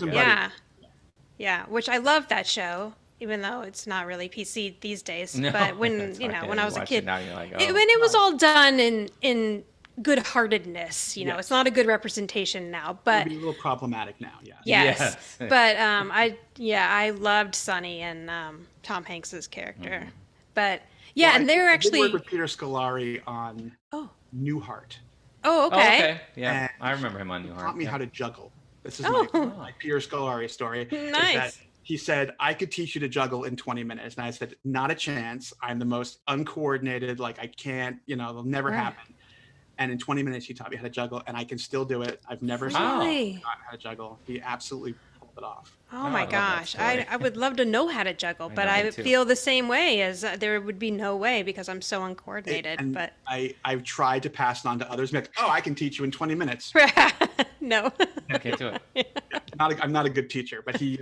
Yeah. Which I love that show. Even though it's not really PC these days, No, but when it's okay. when I was a kid, Now you're like, when it was all done in good-heartedness, it's not a good representation now. But Maybe a little problematic now. Yeah. yes. But I loved Sonny and Tom Hanks's character. But yeah, and they're I actually did work with Peter Scolari on Newhart. Oh, okay. Oh, okay. Yeah, And I remember him on He Newhart. taught me how to juggle. This is Oh. my Peter Scolari story. is Nice. that he said, I could teach you to juggle in 20 minutes. And I said, not a chance. I'm the most uncoordinated. Like, I can't, it'll never happen. And in 20 minutes, he taught me how to juggle, and I can still do it. I've never Really? forgotten how to juggle. He absolutely pulled it off. Oh I my love that gosh, story. I would love to know how to juggle, but know, me I too. feel the same way as there would be no way because I'm so uncoordinated. And But I've tried to pass it on to others. Like, I can teach you in 20 minutes. no. Okay, do it. I'm not a good teacher, but he.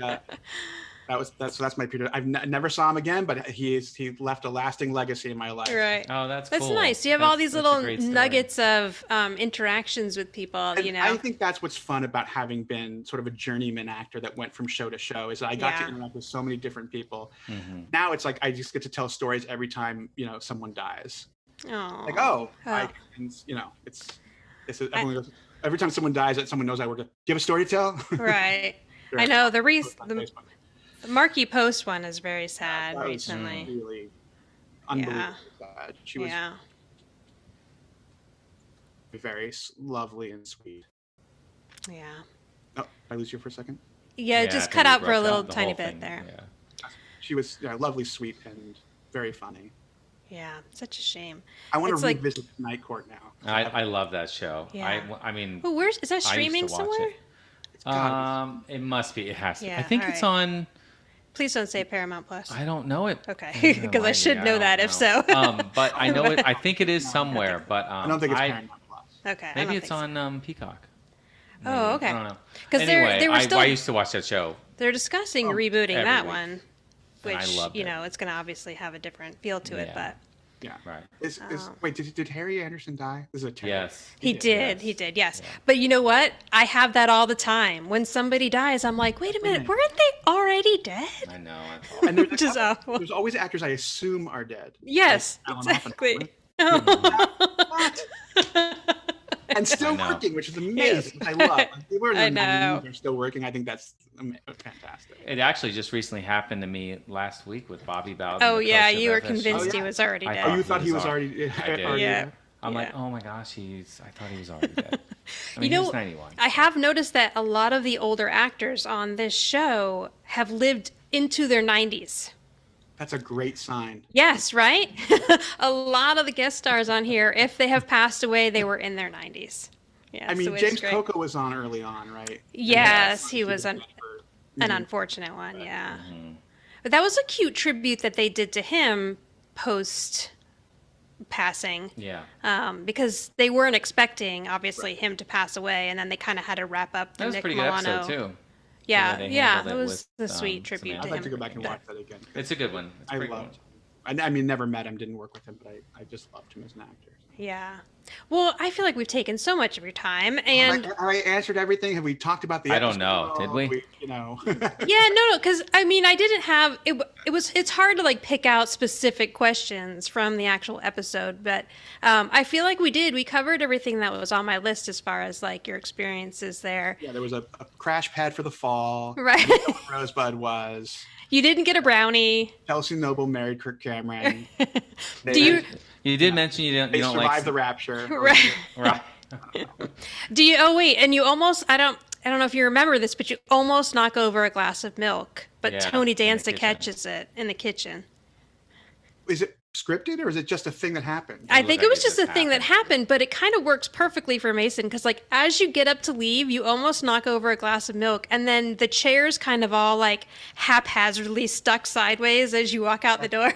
That's my Peter. I've never saw him again, but he left a lasting legacy in my life. Right. Oh, that's That's cool. nice. You have all these That's a little great story. nuggets of interactions with people, And I think that's what's fun about having been sort of a journeyman actor that went from show to show is that I got to interact with so many different people. Mm-hmm. Now it's like I just get to tell stories every time someone dies. Oh. Like everyone goes, every time someone dies, that someone knows I work. Do you have a story to tell? Right. Sure. I know the Facebook. Markie Post one is very sad That was recently. really unbelievably sad. She was very lovely and sweet. Yeah. Oh, did I lose you for a second? Yeah, I just think cut we out for a broke little the tiny whole bit thing. there. Yeah. She was lovely, sweet, and very funny. Yeah, such a shame. I want It's to like- revisit Night Court now. I love that show. Yeah. I mean, Oh, is that I used to streaming watch somewhere? it. It must be. It has to. Yeah, I think it's on. Please don't say Paramount Plus. I don't know it. Okay, because I should know that if so. But I know it. I think it is somewhere. But I don't think it's Paramount Plus. Okay. I Maybe don't it's think so. on Peacock. Oh, okay. I don't know. 'Cause Anyway, they were still- I used to watch that show. They're discussing rebooting every that week. one, And I which loved it. it's going to obviously have a different feel to it. Yeah. But Yeah. Right. Wait, did Harry Anderson die? This is a terrible. Yes. he did, yes. But you know what? I have that all the time. When somebody dies, I'm like, wait a minute, weren't they already dead? I know. That's awful. And there's, Which is awful. there's always actors I assume are dead. Yes, Alan exactly. And still I know. working, which is amazing. I love. Like, people are in I their know. 90s, they're still working. I think that's fantastic. It actually just recently happened to me last week with Bobby Bowden. Oh, the yeah, coach of you were FSU. convinced he yeah. was already I dead. Oh, you thought he was already? I did. already Yeah. I'm like, Yeah. oh my gosh, I thought he was already dead. I mean, You know, he was 91. I have noticed that a lot of the older actors on this show have lived into their 90s. That's a great sign. Yes, right? A lot of the guest stars on here, if they have passed away, they were in their 90s. Yeah, I mean, so it's James great. Coco was on early on, right? Yes, he was an an unfortunate one, yeah. Mm-hmm. But that was a cute tribute that they did to him post passing. Yeah. Because they weren't expecting, obviously, him to pass away, and then they kind of had to wrap up the That was a Nick pretty good Milano. episode, too. Yeah, they yeah, handled it it was with, a sweet tribute Samantha. to I'd like to him. go back and watch that again. It's a good one. It's a I great loved. I mean, never met him, didn't work with him, but I just loved him as an actor. Yeah. Well, I feel like we've taken so much of your time, and I answered everything. Have we talked about the I episode? don't know. Did we? You know. yeah, no, because I mean, I didn't have it. It's hard to like pick out specific questions from the actual episode, but I feel like we did. We covered everything that was on my list as far as like your experiences there. Yeah, there was a crash pad for the fall. Right. You know what Rosebud was. You didn't get a brownie. Chelsea Noble married Kirk Cameron. Do you? You did mention you don't Survived like the rapture. Right. Right. Do you? Oh wait, and you almost. I don't know if you remember this, but you almost knock over a glass of milk, but Yeah, Tony in the Danza kitchen. catches it in the kitchen. Is it scripted or is it just a thing that happened? I looked think like it was it just just a thing that happened, but it kind of works perfectly for Mason because, like, as you get up to leave, you almost knock over a glass of milk, and then the chair's kind of all like haphazardly stuck sideways as you walk out the door.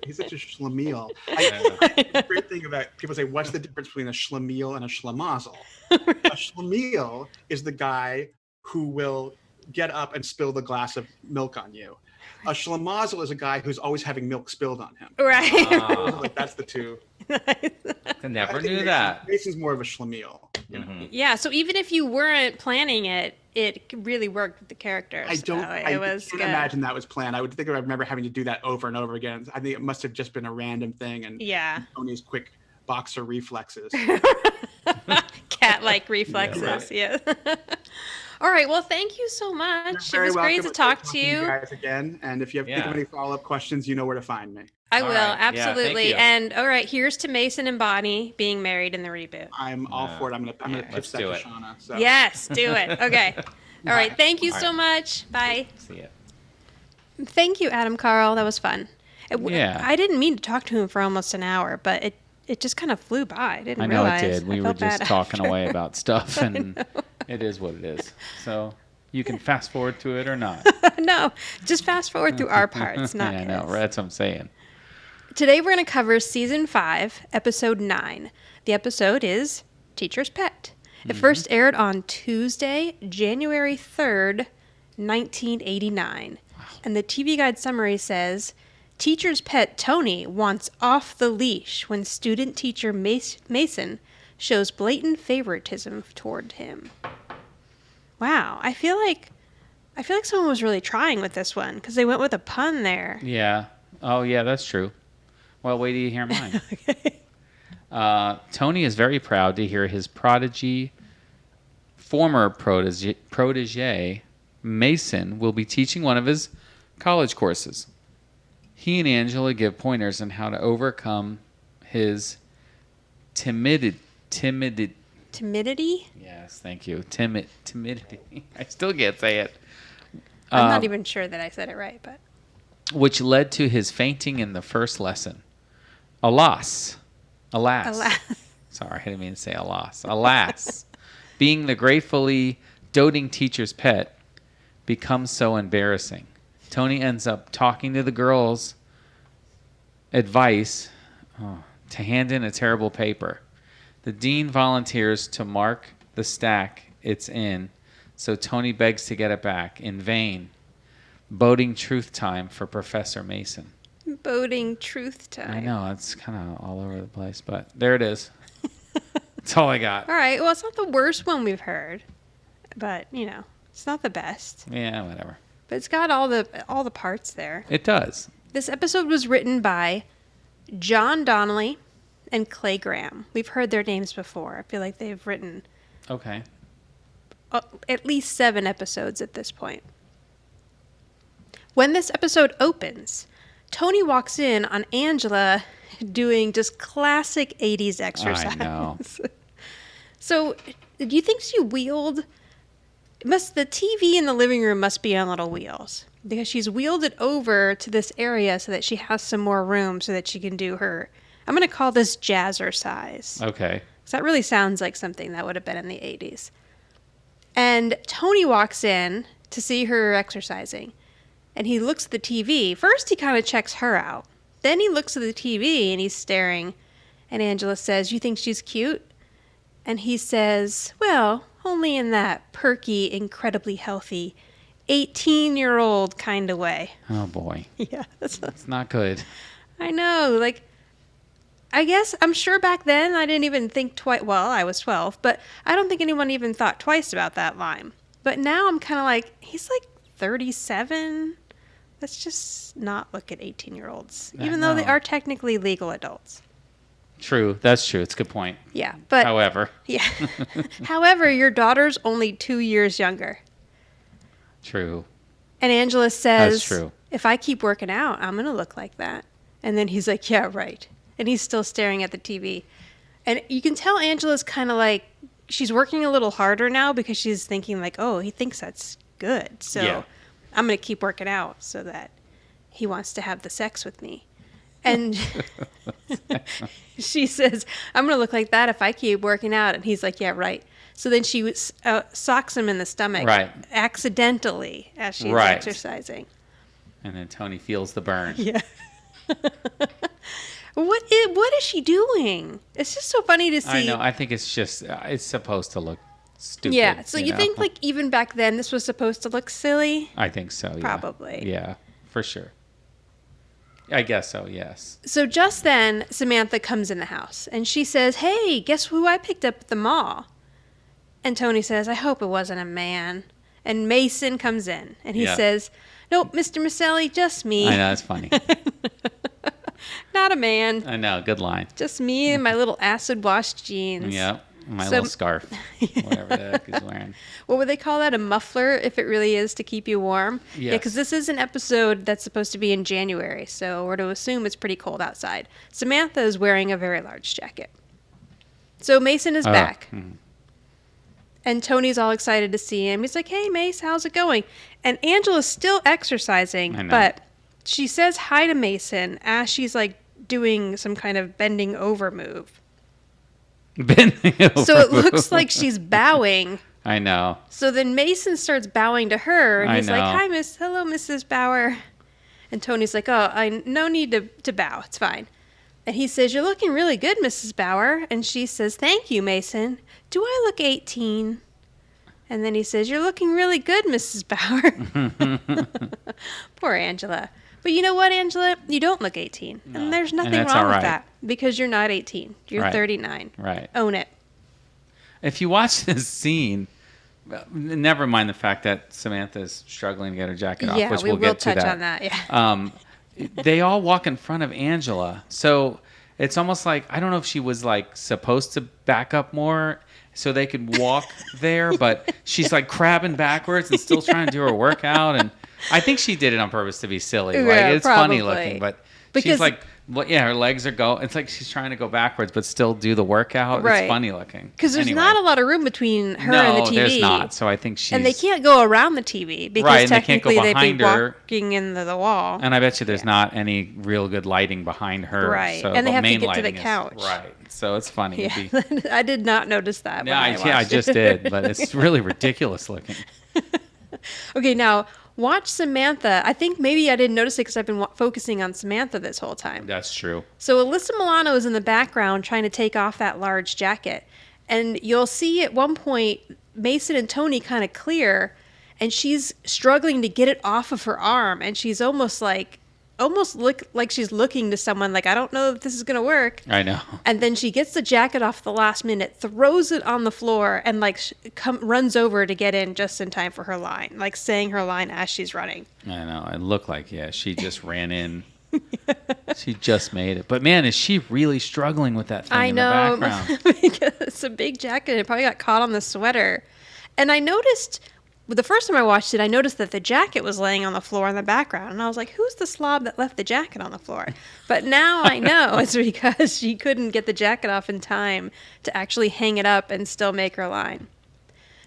He's such a schlemiel. The great thing about people say, what's the difference between a schlemiel and a schlemazel? A schlemiel is the guy who will get up and spill the glass of milk on you. A schlemazel is a guy who's always having milk spilled on him. Right. Like, that's the two. I never knew that. Mason's more of a schlemiel. You know? Yeah. So even if you weren't planning it, it really worked with the characters. I don't. So I it was can't good. imagine that was planned. I would think I remember having to do that over and over again. I think it must have just been a random thing, and Yeah. Tony's quick boxer reflexes. Cat-like reflexes. Yeah. All right. Well, thank you so much. It You're was very great to welcome. talk Talking to you. guys again. And if you have think of any follow-up questions, you know where to find me. I All will, right. Yeah, thank absolutely. you. And all right, here's to Mason and Bonnie being married in the reboot. I'm all for it. I'm gonna pitch let's that do to it. Shauna. So. Yes, do it. Okay. All right. Thank you All so right. much. Bye. See ya. Thank you, Adam Carl. That was fun. Yeah. I didn't mean to talk to him for almost an hour, but it just kind of flew by. I didn't I know realize. it did. We I were felt just bad talking after. away about stuff, and it is what it is. So you can fast forward to it or not. No, just fast forward through our parts, not Yeah, I know. his. That's what I'm saying. Today we're going to cover season 5, episode 9. The episode is Teacher's Pet. It first aired on Tuesday, January 3rd, 1989. And the TV Guide summary says, Teacher's pet Tony wants off the leash when student teacher Mason shows blatant favoritism toward him. Wow, I feel like someone was really trying with this one because they went with a pun there. Yeah. Oh, yeah, that's true. Well, wait till you hear mine. Tony is very proud to hear his former protege, Mason, will be teaching one of his college courses. He and Angela give pointers on how to overcome his timidity. Timidity? Yes, thank you. Timidity. I still can't say it. I'm not even sure that I said it right, but Which led to his fainting in the first lesson. Alas. Sorry, I didn't mean to say alas. Alas. Being the gratefully doting teacher's pet becomes so embarrassing. Tony ends up talking to the girls' advice to hand in a terrible paper. The dean volunteers to mark the stack it's in, so Tony begs to get it back in vain. Boding truth time for Professor Mason. boding truth time. I know, it's kind of all over the place, but there it is. That's all I got. All right, well, it's not the worst one we've heard, but, it's not the best. Yeah, whatever. But it's got all the parts there. It does. This episode was written by John Donnelly and Clay Graham. We've heard their names before. I feel like they've written Okay. at least 7 episodes at this point. When this episode opens, Tony walks in on Angela doing just classic 80s exercise. I know. So, do you think she wheeled? The TV in the living room must be on little wheels because she's wheeled it over to this area so that she has some more room so that she can do her. I'm going to call this jazzercise. Okay. Because that really sounds like something that would have been in the 80s. And Tony walks in to see her exercising. And he looks at the TV. First, he kind of checks her out. Then he looks at the TV and he's staring. And Angela says, "You think she's cute?" And he says, "Well, only in that perky, incredibly healthy 18-year-old kind of way. Oh, boy. Yeah. It's not good. I know. Like, I guess I'm sure back then I didn't even think twice. Well, I was 12, but I don't think anyone even thought twice about that line. But now I'm kind of like, he's like 37. Let's just not look at 18-year-olds, even though they are technically legal adults. True. That's true. It's a good point. Yeah, but However. Yeah. However, your daughter's only 2 years younger. True. And Angela says, That's true. if I keep working out, I'm going to look like that. And then he's like, yeah, right. And he's still staring at the TV. And you can tell Angela's kind of like, she's working a little harder now because she's thinking like, oh, he thinks that's good. So Yeah. I'm going to keep working out so that he wants to have the sex with me. And she says, I'm going to look like that if I keep working out. And he's like, yeah, right. So then she socks him in the stomach accidentally as she's exercising. And then Tony feels the burn. Yeah. What is she doing? It's just so funny to see. I know. I think it's just, it's supposed to look stupid. Yeah. So you know? think like even back then this was supposed to look silly? I think so, yeah. Probably. Yeah, for sure. I guess so, yes. So just then, Samantha comes in the house and she says, hey, guess who I picked up at the mall? And Tony says, I hope it wasn't a man. And Mason comes in and he says, nope, Mr. Micelli, just me. I know, that's funny. Not a man. I know, good line. Just me and my little acid-washed jeans. Yeah, my little scarf, whatever the heck he's wearing. What would they call that? A muffler, if it really is to keep you warm? Yes. Yeah, because this is an episode that's supposed to be in January, so we're to assume it's pretty cold outside. Samantha is wearing a very large jacket. So Mason is back. And Tony's all excited to see him. He's like, hey, Mace, how's it going? And Angela's still exercising, but she says hi to Mason as she's like doing some kind of bending over move. Bending over. So it looks like she's bowing. I know. So then Mason starts bowing to her, and he's like, hi, hello, Mrs. Bauer. And Tony's like, oh, no need to bow. It's fine. And he says, you're looking really good, Mrs. Bauer. And she says, thank you, Mason. Do I look 18? And then he says, you're looking really good, Mrs. Bauer. Poor Angela. But you know what, Angela? You don't look 18. No. And there's nothing wrong with that because you're not 18. You're 39. Right. Own it. If you watch this scene, never mind the fact that Samantha's struggling to get her jacket off, which we'll get to that. Yeah, we will touch on that, yeah. They all walk in front of Angela. So it's almost like, I don't know if she was like supposed to back up more so they could walk there, but she's like crabbing backwards and still trying to do her workout. And I think she did it on purpose to be silly. Like, it's probably funny looking, but she's like, her legs are it's like she's trying to go backwards, but still do the workout. Right. It's funny looking. Because there's not a lot of room between her and the TV. No, there's not. So I think she's... And they can't go around the TV because technically they'd be walking into the wall. And I bet you there's not any real good lighting behind her. Right. So and they have to get to the couch. Right. So it's funny. Yeah. I did not notice that. Yeah, I just did, but it's really ridiculous looking. Okay, now... watch Samantha. I think maybe I didn't notice it because I've been focusing on Samantha this whole time. That's true. So Alyssa Milano is in the background trying to take off that large jacket. And you'll see at one point Mason and Tony kind of clear, and she's struggling to get it off of her arm. And she's almost look like she's looking to someone like, I don't know if this is going to work. I know. And then she gets the jacket off at the last minute, throws it on the floor, and like runs over to get in just in time for her line, like saying her line as she's running. I know. It looked like, she just ran in. She just made it. But man, is she really struggling with that thing in the background? Because it's a big jacket. It probably got caught on the sweater. And I noticed... the first time I watched it, I noticed that the jacket was laying on the floor in the background. And I was like, who's the slob that left the jacket on the floor? But now I know it's because she couldn't get the jacket off in time to actually hang it up and still make her line.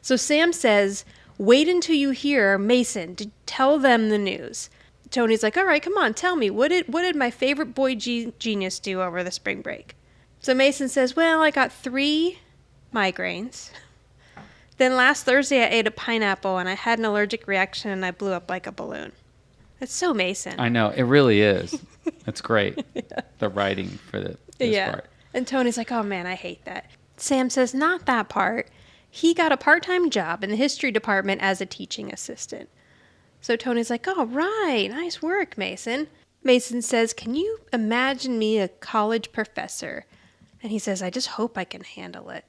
So Sam says, wait until you hear Mason to tell them the news. Tony's like, all right, come on, tell me. What did my favorite boy genius do over the spring break? So Mason says, well, I got 3 migraines. Then last Thursday, I ate a pineapple, and I had an allergic reaction, and I blew up like a balloon. It's so Mason. I know. It really is. It's great. Yeah. The writing for this part. And Tony's like, oh, man, I hate that. Sam says, not that part. He got a part-time job in the history department as a teaching assistant. So Tony's like, all right, nice work, Mason. Mason says, can you imagine me a college professor? And he says, I just hope I can handle it.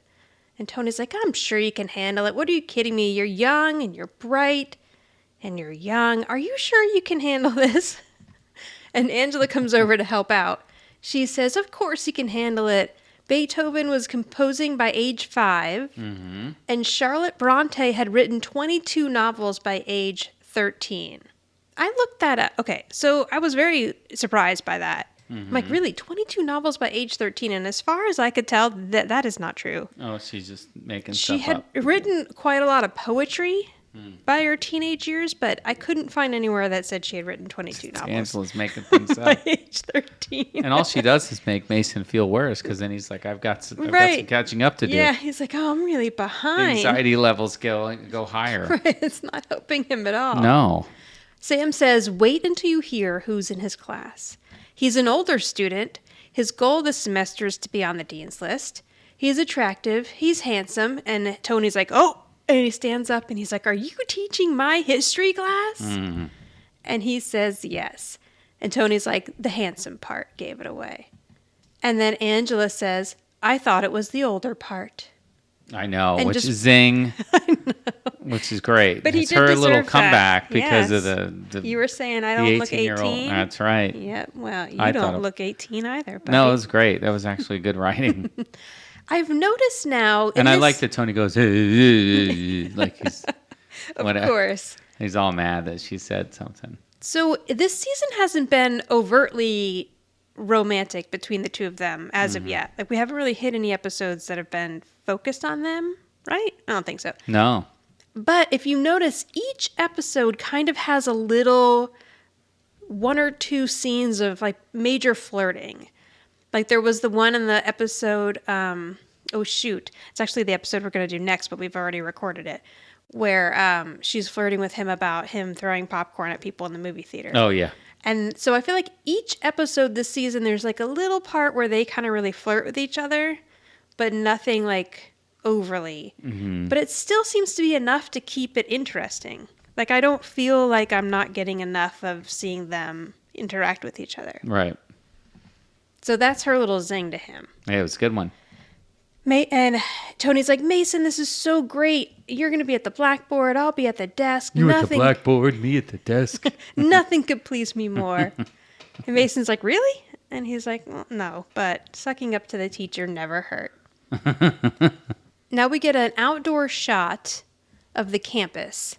And Tony's like, I'm sure you can handle it. What are you kidding me? You're young and you're bright and you're young. Are you sure you can handle this? And Angela comes over to help out. She says, of course he can handle it. Beethoven was composing by age 5, and Charlotte Bronte had written 22 novels by age 13. I looked that up. Okay, so I was very surprised by that. I'm like, really? 22 novels by age 13? And as far as I could tell, that is not true. Oh, she's just making She stuff up. had written quite a lot of poetry by her teenage years, but I couldn't find anywhere that said she had written 22 novels. Angela's making things By up. age 13. And all she does is make Mason feel worse, because then he's like, I've got some catching up to do. Yeah, he's like, oh, I'm really The behind. anxiety levels go higher. Right, it's not helping him at all. No. Sam says, wait until you hear who's in his class. He's an older student. His goal this semester is to be on the dean's list. He's attractive. He's handsome. And Tony's like, oh, and he stands up and he's like, are you teaching my history class? And he says yes. And Tony's like, the handsome part gave it away. And then Angela says, I thought it was the older part. I know, And which just- is zing, which is great. But he it's did her deserve little that. comeback because Yes. of the You were saying I the don't look 18-year-old. 18. That's right. Yeah, well, you I thought don't it- look 18 either. Buddy. No, it was great. That was actually good writing. I've noticed now. And I like that Tony goes, like he's, Of course. He's all mad that she said something. So this season hasn't been overtly romantic between the two of them as of yet. Like, we haven't really hit any episodes that have been focused on them, right? I don't think so. No. But if you notice, each episode kind of has a little 1 or 2 scenes of like major flirting. Like there was the one in the episode, oh shoot, it's actually the episode we're going to do next, but we've already recorded it, where she's flirting with him about him throwing popcorn at people in the movie theater. Oh, yeah. And so I feel like each episode this season, there's like a little part where they kind of really flirt with each other, but nothing like overly. But it still seems to be enough to keep it interesting. Like, I don't feel like I'm not getting enough of seeing them interact with each other. Right. So that's her little zing to him. Yeah, it was a good one. And Tony's like, Mason, this is so great. You're going to be at the blackboard. I'll be at the desk. You at the blackboard, me at the desk. Nothing could please me more. And Mason's like, really? And he's like, well, no, but sucking up to the teacher never hurt. Now we get an outdoor shot of the campus.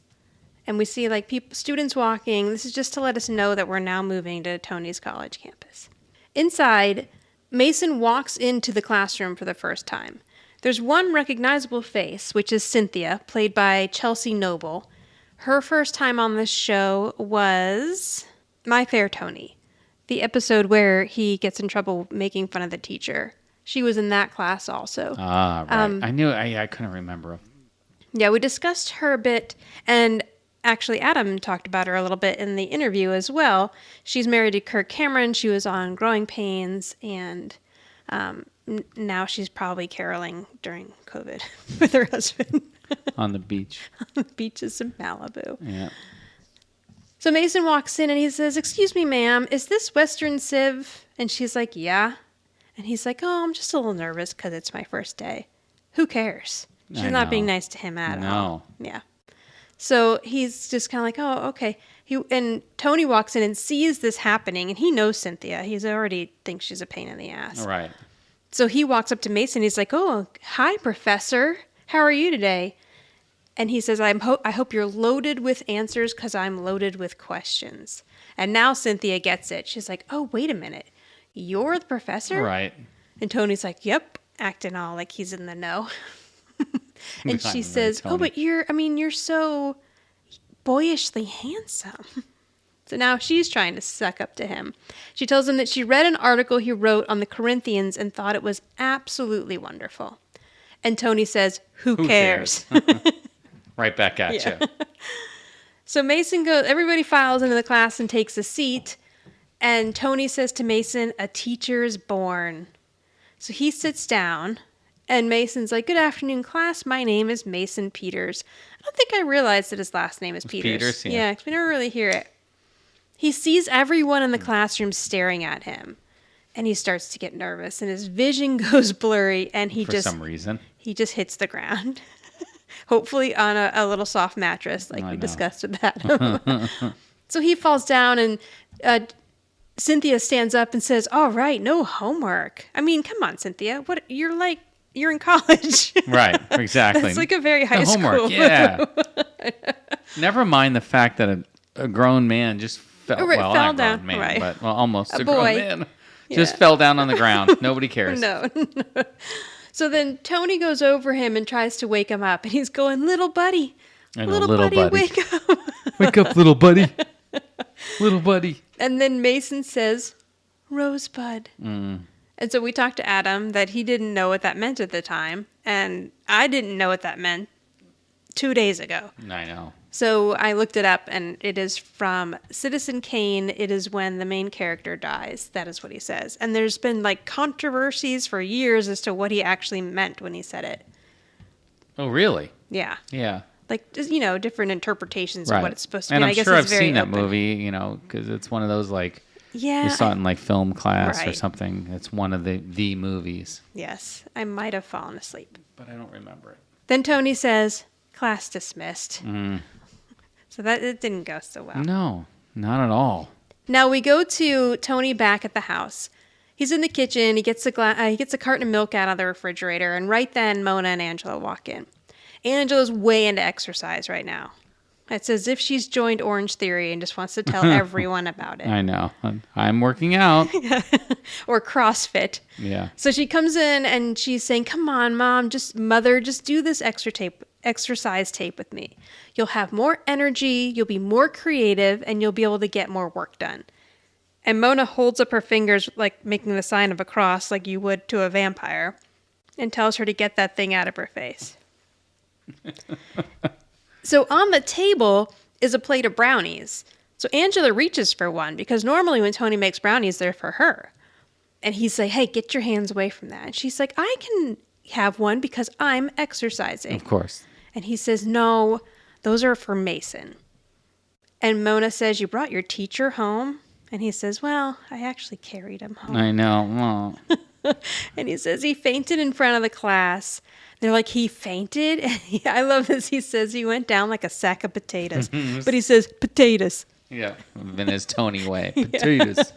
And we see like students walking. This is just to let us know that we're now moving to Tony's college campus. Inside, Mason walks into the classroom for the first time. There's one recognizable face, which is Cynthia, played by Chelsea Noble. Her first time on this show was My Fair Tony, the episode where he gets in trouble making fun of the teacher. She was in that class also. Ah, right. I knew. I couldn't remember. Yeah, we discussed her a bit, and actually Adam talked about her a little bit in the interview as well. She's married to Kirk Cameron. She was on Growing Pains, and now she's probably caroling during COVID with her husband. On the beach. On the beaches of Malibu. Yeah. So Mason walks in and he says, excuse me, ma'am, is this Western Civ? And she's like, yeah. And he's like, oh, I'm just a little nervous because it's my first day. Who cares? She's I not know. being nice to him at No. all. Yeah. So he's just kind of like, oh, okay. And Tony walks in and sees this happening, and he knows Cynthia. He's already thinks she's a pain in the ass. Right. So he walks up to Mason. He's like, oh, hi, Professor. How are you today? And he says, I hope you're loaded with answers because I'm loaded with questions. And now Cynthia gets it. She's like, oh, wait a minute. You're the professor? Right. And Tony's like, yep, acting all like he's in the know. And she I'm says, Tony. oh, but you're so boyishly handsome. So now she's trying to suck up to him. She tells him that she read an article he wrote on the Corinthians and thought it was absolutely wonderful. And Tony says, who cares? Right back at Yeah. you. So Mason goes, everybody files into the class and takes a seat. And Tony says to Mason, a teacher's born. So he sits down And Mason's like, good afternoon, class. My name is Mason Peters. I don't think I realized that his last name is Peters. Yeah, because we never really hear it. He sees everyone in the classroom staring at him. And he starts to get nervous. And his vision goes blurry. And For some reason. He just hits the ground. Hopefully on a little soft mattress like we discussed with Adam. So he falls down and Cynthia stands up and says, all right, no homework. I mean, come on, Cynthia. What you're in college. Right, exactly. It's like a very high school. Homework, yeah. Never mind the fact that a grown man just fell down. Man, right. But almost a boy. Grown man. Just fell down on the ground. Nobody cares. No. So then Tony goes over him and tries to wake him up. And he's going, little buddy. Little buddy, wake up. Wake up, little buddy. Little buddy. And then Mason says, Rosebud. And so we talked to Adam that he didn't know what that meant at the time. And I didn't know what that meant 2 days ago. I know. So I looked it up, and it is from Citizen Kane. It is when the main character dies. That is what he says. And there's been like controversies for years as to what he actually meant when he said it. Oh, really? Yeah. Yeah. Like, just, different interpretations of what it's supposed to be. And I'm I guess sure it's I've very seen that open. movie, because it's one of those like, yeah, you saw it in like film class or Right. something. It's one of the movies. Yes, I might have fallen asleep. But I don't remember it. Then Tony says, class dismissed. So that it didn't go so well. No, not at all. Now we go to Tony back at the house. He's in the kitchen. He gets a carton of milk out of the refrigerator, and right then Mona and Angela walk in. Angela's way into exercise right now. It's as if she's joined Orange Theory and just wants to tell everyone about it. I know. I'm working out. Or CrossFit. Yeah. So she comes in and she's saying, come on, Mom, just do this exercise tape with me. You'll have more energy, you'll be more creative, and you'll be able to get more work done. And Mona holds up her fingers, like making the sign of a cross like you would to a vampire, and tells her to get that thing out of her face. So on the table is a plate of brownies. So Angela reaches for one because normally when Tony makes brownies, they're for her. And he's like, hey, get your hands away from that. And she's like, I can have one because I'm exercising. Of course. And he says, no, those are for Mason. And Mona says, you brought your teacher home? And he says, well, I actually carried him home. I know. Oh. And he says he fainted in front of the class. They're like, he fainted? I love this. He says he went down like a sack of potatoes. But he says, potatoes. Yeah, in his Tony way. Potatoes.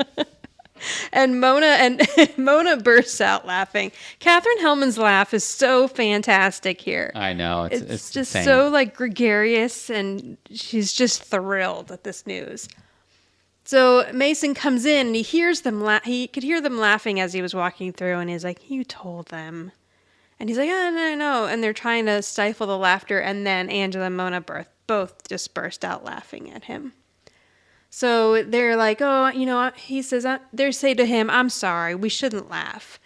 And Mona bursts out laughing. Katherine Helmond's laugh is so fantastic here. I know. It's just insane. so like gregarious, and she's just thrilled at this news. So Mason comes in and he hears them. He could hear them laughing as he was walking through, and he's like, "You told them." And he's like, "Oh, no." And they're trying to stifle the laughter, and then Angela and Mona both just burst out laughing at him. So they're like, oh, he says, they say to him, I'm sorry, we shouldn't laugh.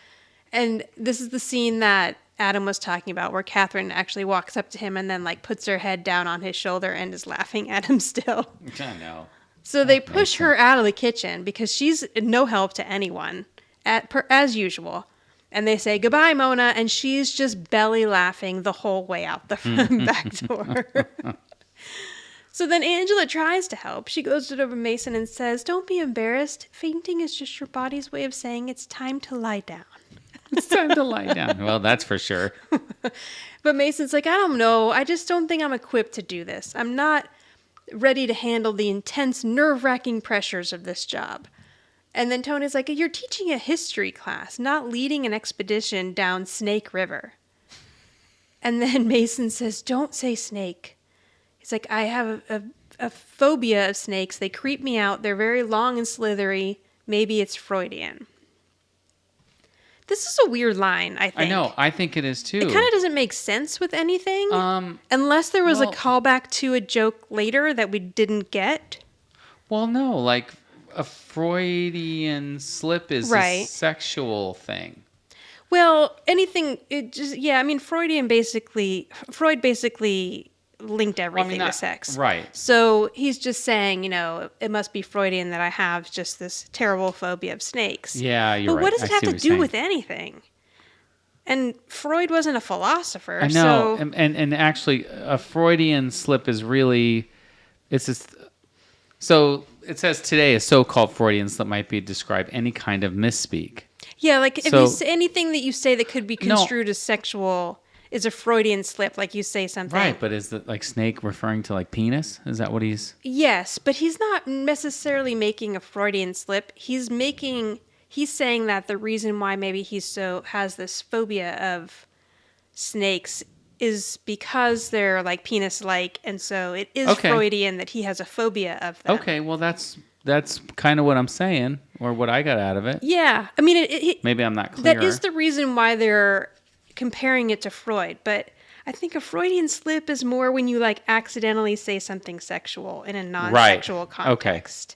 And this is the scene that Adam was talking about, where Katherine actually walks up to him and then like puts her head down on his shoulder and is laughing at him still. I know. So they push her out of the kitchen because she's no help to anyone, as usual. And they say, goodbye, Mona. And she's just belly laughing the whole way out the front back door. So then Angela tries to help. She goes to Mason and says, don't be embarrassed. Fainting is just your body's way of saying it's time to lie down. It's time to lie down. Well, that's for sure. But Mason's like, I don't know. I just don't think I'm equipped to do this. I'm not ready to handle the intense, nerve-wracking pressures of this job. And then Tony's like, you're teaching a history class, not leading an expedition down Snake River. And then Mason says, don't say snake. He's like, I have a phobia of snakes. They creep me out. They're very long and slithery. Maybe it's Freudian. This is a weird line, I think. I know. I think it is too. It kind of doesn't make sense with anything. Unless there was a callback to a joke later that we didn't get. Well, no. Like a Freudian slip is a sexual thing. Well, anything. Freud basically linked everything to sex. Right. So he's just saying, it must be Freudian that I have just this terrible phobia of snakes. Yeah, you're right. But what does it have to do with anything? And Freud wasn't a philosopher. I know. So... And actually, a Freudian slip is really, it's just, so it says today a so-called Freudian slip might be describe any kind of misspeak. Yeah, like if you say anything that you say that could be construed as sexual is a Freudian slip, like you say something. Right, but is it like snake referring to like penis? Is that what he's... Yes, but he's not necessarily making a Freudian slip. He's saying that the reason why maybe has this phobia of snakes is because they're like penis-like, and so it is Freudian that he has a phobia of them. Okay, well that's kind of what I'm saying, or what I got out of it. Yeah, I mean, maybe I'm not clear. That is the reason why they're comparing it to Freud, but I think a Freudian slip is more when you like accidentally say something sexual in a non-sexual context.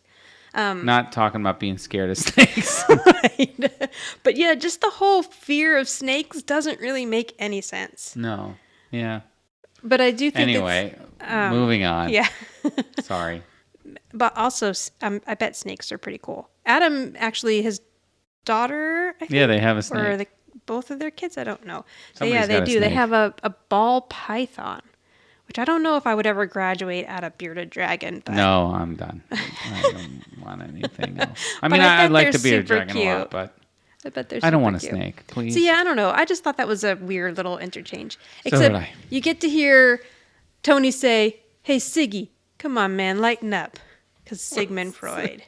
Not talking about being scared of snakes. Right. But yeah, just the whole fear of snakes doesn't really make any sense. No. Yeah. But I do think moving on. Yeah. Sorry. But also, I bet snakes are pretty cool. Adam, actually, his daughter, I think. Yeah, they have a snake. Or both of their kids, I don't know. Somebody's they got do. A snake. They have a ball python, which I don't know if I would ever graduate at a bearded dragon. But... No, I'm done. I don't want anything else. I mean, I like the bearded dragon a lot, but I bet they're I don't want a cute. snake, please. So yeah, I don't know. I just thought that was a weird little interchange. So Except did I. you get to hear Tony say, "Hey Siggy, come on, man, lighten up," because Sigmund Freud.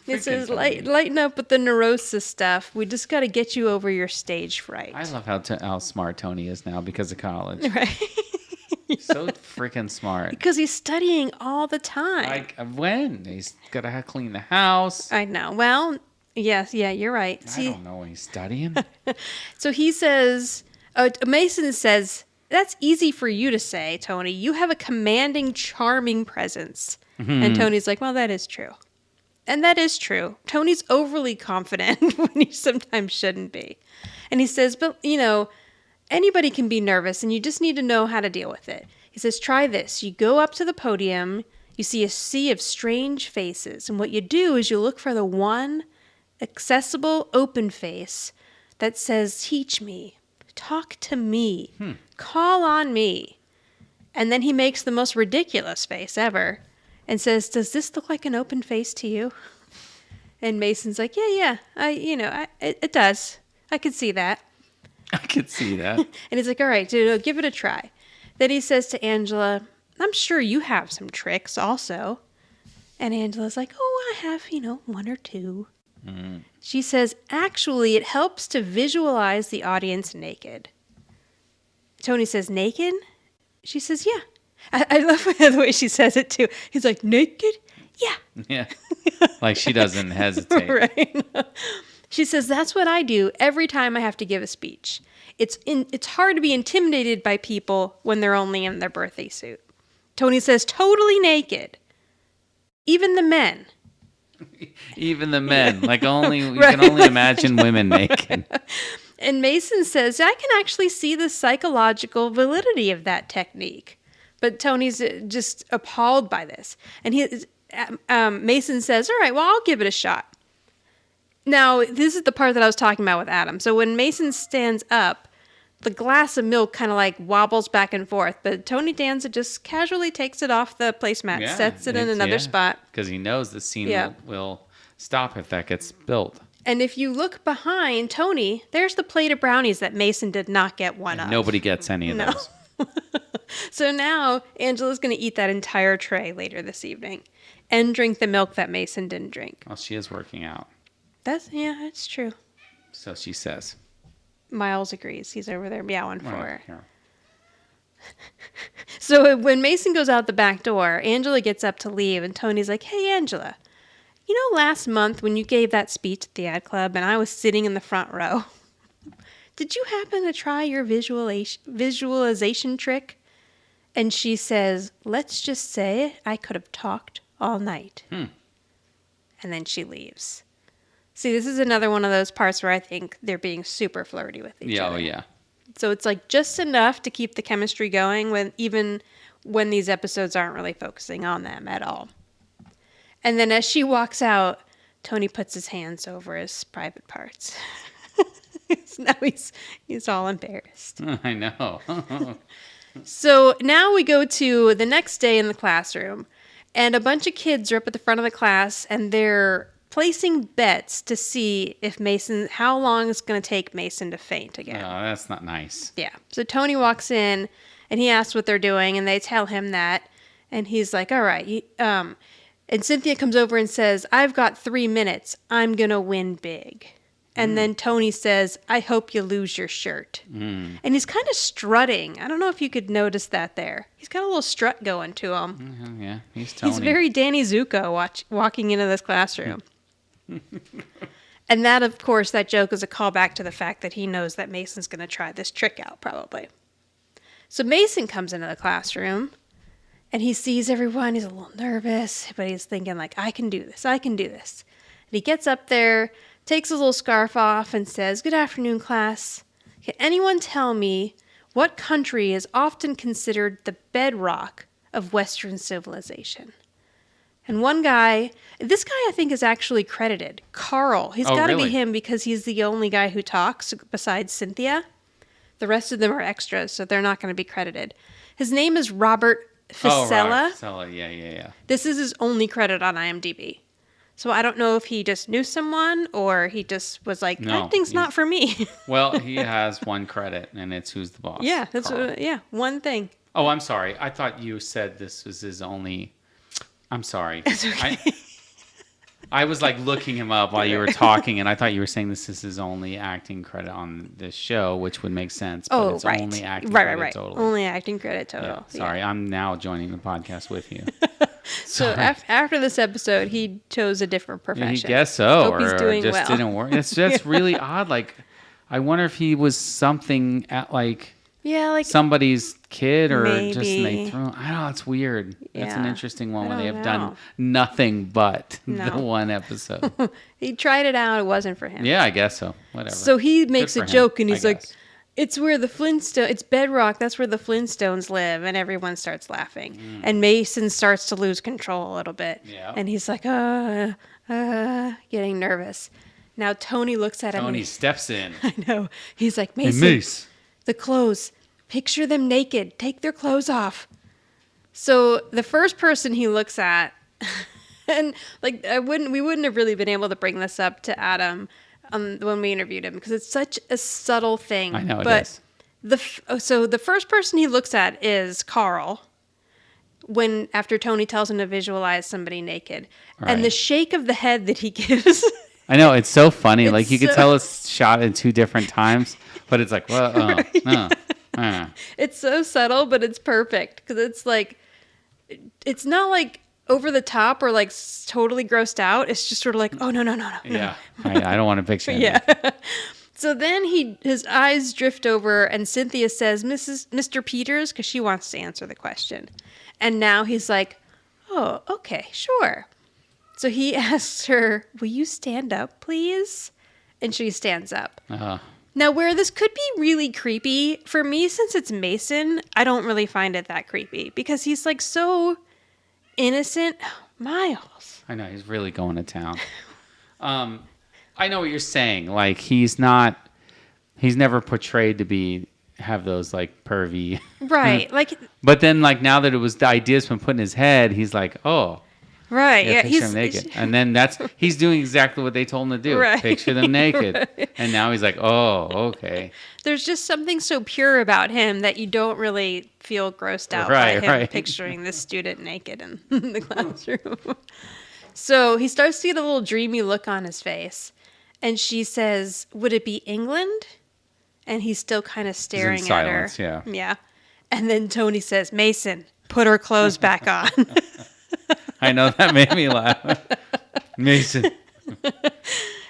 It says, lighten up with the neurosis stuff. We just got to get you over your stage fright. I love how smart Tony is now because of college. Right. So freaking smart. Because he's studying all the time. Like, when? He's got to clean the house. I know. Well, yes, yeah, you're right. I don't know when he's studying. So he says, Mason says, "That's easy for you to say, Tony. You have a commanding, charming presence." Mm-hmm. And Tony's like, "Well, that is true." And that is true. Tony's overly confident when he sometimes shouldn't be. And he says, "But, anybody can be nervous and you just need to know how to deal with it." He says, "Try this. You go up to the podium, you see a sea of strange faces. And what you do is you look for the one accessible, open face that says, 'Teach me, talk to me, call on me.'" And then he makes the most ridiculous face ever and says, "Does this look like an open face to you?" And Mason's like, yeah, it does. I could see that. I could see that. And he's like, "All right, dude, give it a try." Then he says to Angela, "I'm sure you have some tricks also." And Angela's like, "Oh, I have, one or two." Mm. She says, "Actually, it helps to visualize the audience naked." Tony says, "Naked?" She says, "Yeah." I love the way she says it, too. He's like, "Naked? Yeah." Yeah. Like she doesn't hesitate. Right. She says, "That's what I do every time I have to give a speech. It's hard to be intimidated by people when they're only in their birthday suit." Tony says, "Totally naked. Even the men." Even the men. Like you Right. can only imagine women naked. And Mason says, "I can actually see the psychological validity of that technique." But Tony's just appalled by this. And Mason says, "All right, well, I'll give it a shot." Now, this is the part that I was talking about with Adam. So when Mason stands up, the glass of milk kind of like wobbles back and forth. But Tony Danza just casually takes it off the placemat, sets it in another spot. Because he knows the scene will stop if that gets built. And if you look behind Tony, there's the plate of brownies that Mason did not get one of. Nobody gets any of those. So now Angela's going to eat that entire tray later this evening and drink the milk that Mason didn't drink. Well, she is working out. That's true. So she says. Miles agrees. He's over there meowing for her. Yeah. So when Mason goes out the back door, Angela gets up to leave, and Tony's like, "Hey, Angela, last month when you gave that speech at the ad club and I was sitting in the front row, did you happen to try your visualization trick?" And she says, "Let's just say I could have talked all night." And then she leaves. See, this is another one of those parts where I think they're being super flirty with each other. Oh, yeah. So it's like just enough to keep the chemistry going even when these episodes aren't really focusing on them at all. And then as she walks out, Tony puts his hands over his private parts. Now he's all embarrassed. I know. So now we go to the next day in the classroom, and a bunch of kids are up at the front of the class, and they're placing bets to see if how long it's going to take Mason to faint again. Oh, that's not nice. Yeah. So Tony walks in, and he asks what they're doing, and they tell him that, and he's like, all right. And Cynthia comes over and says, I've got 3 minutes. I'm going to win big. And then Tony says, I hope you lose your shirt. And he's kind of strutting. I don't know if you could notice that there. He's got a little strut going to him. Yeah, he's Tony. He's very Danny Zuko walking into this classroom. And that, of course, that joke is a callback to the fact that he knows that Mason's going to try this trick out, probably. So Mason comes into the classroom, and he sees everyone. He's a little nervous, but he's thinking, like, I can do this. I can do this. And he gets up there, takes his little scarf off and says, good afternoon, class. Can anyone tell me what country is often considered the bedrock of Western civilization? And this guy I think is actually credited. Carl. He's got to be him because he's the only guy who talks besides Cynthia. The rest of them are extras, so they're not going to be credited. His name is Robert Ficella. Oh, Robert Ficella. Yeah. This is his only credit on IMDb. So I don't know if he just knew someone or he just was like, acting's not for me. Well, he has one credit, and it's Who's the Boss. Yeah, that's one thing. Oh, I'm sorry. I thought you said this was his only. I'm sorry. It's okay. I was like looking him up while you were talking, and I thought you were saying this is his only acting credit on this show, which would make sense. But it's only acting credit total. Only acting credit total. Yeah, sorry, I'm now joining the podcast with you. So after this episode, he chose a different profession. I guess so, Hope he's doing just well. didn't work. That's really odd. Like, I wonder if he was something at like somebody's kid or just they threw. I don't know. It's weird. Yeah, it's an interesting one when they have done nothing but the one episode. He tried it out. It wasn't for him. Yeah, I guess so. Whatever. So he makes a joke and he's like, it's where it's bedrock. That's where the Flintstones live. And everyone starts laughing. And Mason starts to lose control a little bit. Yeah. And he's like, getting nervous. Now Tony looks at him. Tony steps in. I know. He's like, Mason, hey, Mace. The clothes. Picture them naked. Take their clothes off. So the first person he looks at, and like we wouldn't have really been able to bring this up to Adam when we interviewed him because it's such a subtle thing. I know it is. So the first person he looks at is Carl. After Tony tells him to visualize somebody naked, right. And the shake of the head that he gives. I know, it's so funny. Like you could tell it's shot in 2 different times, but it's like, It's so subtle, but it's perfect because it's like, it's not like over the top or like totally grossed out. It's just sort of like, oh no. Yeah, I don't want to picture him. Yeah. So then his eyes drift over, and Cynthia says, Mr. Peters, because she wants to answer the question, and now he's like, oh, okay, sure. So he asks her, will you stand up, please? And she stands up. Now, where this could be really creepy, for me, since it's Mason, I don't really find it that creepy. Because he's, like, so innocent. Miles. I know, he's really going to town. I know what you're saying. Like, he's never portrayed to have those, like, pervy. Right. Like. But then, like, now that the idea's been put in his head, he's like, oh. Right. Yeah, picture him naked. And then he's doing exactly what they told him to do. Right. Picture them naked. Right. And now he's like, oh, okay. There's just something so pure about him that you don't really feel grossed out by him picturing this student naked in the classroom. So he starts to get a little dreamy look on his face. And she says, would it be England? And he's still kind of staring at silence, her. Yeah. And then Tony says, Mason, put her clothes back on. I know, that made me laugh. Mason.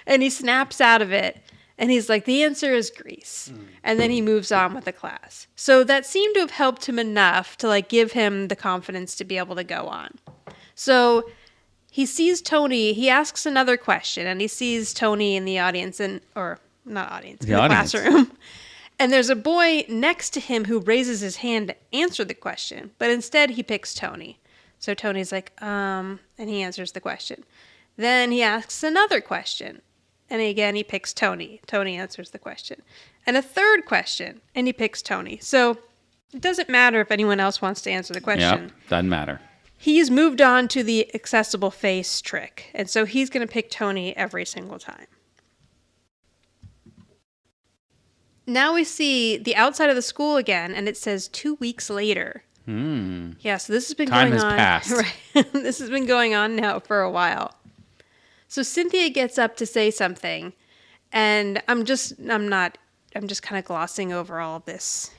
And he snaps out of it. And he's like, the answer is Greece. And then he moves on with the class. So that seemed to have helped him enough to like give him the confidence to be able to go on. So he sees Tony. He asks another question. And he sees Tony in the audience. In the classroom. And there's a boy next to him who raises his hand to answer the question. But instead he picks Tony. So Tony's like, and he answers the question. Then he asks another question. And again, he picks Tony. Tony answers the question. And a third question, and he picks Tony. So it doesn't matter if anyone else wants to answer the question. Yep, doesn't matter. He's moved on to the accessible face trick. And so he's going to pick Tony every single time. Now we see the outside of the school again, and it says 2 weeks later. Yeah, so this has been Time going has on. passed. Right. This has been going on now for a while. So Cynthia gets up to say something, and I'm just kind of glossing over all of this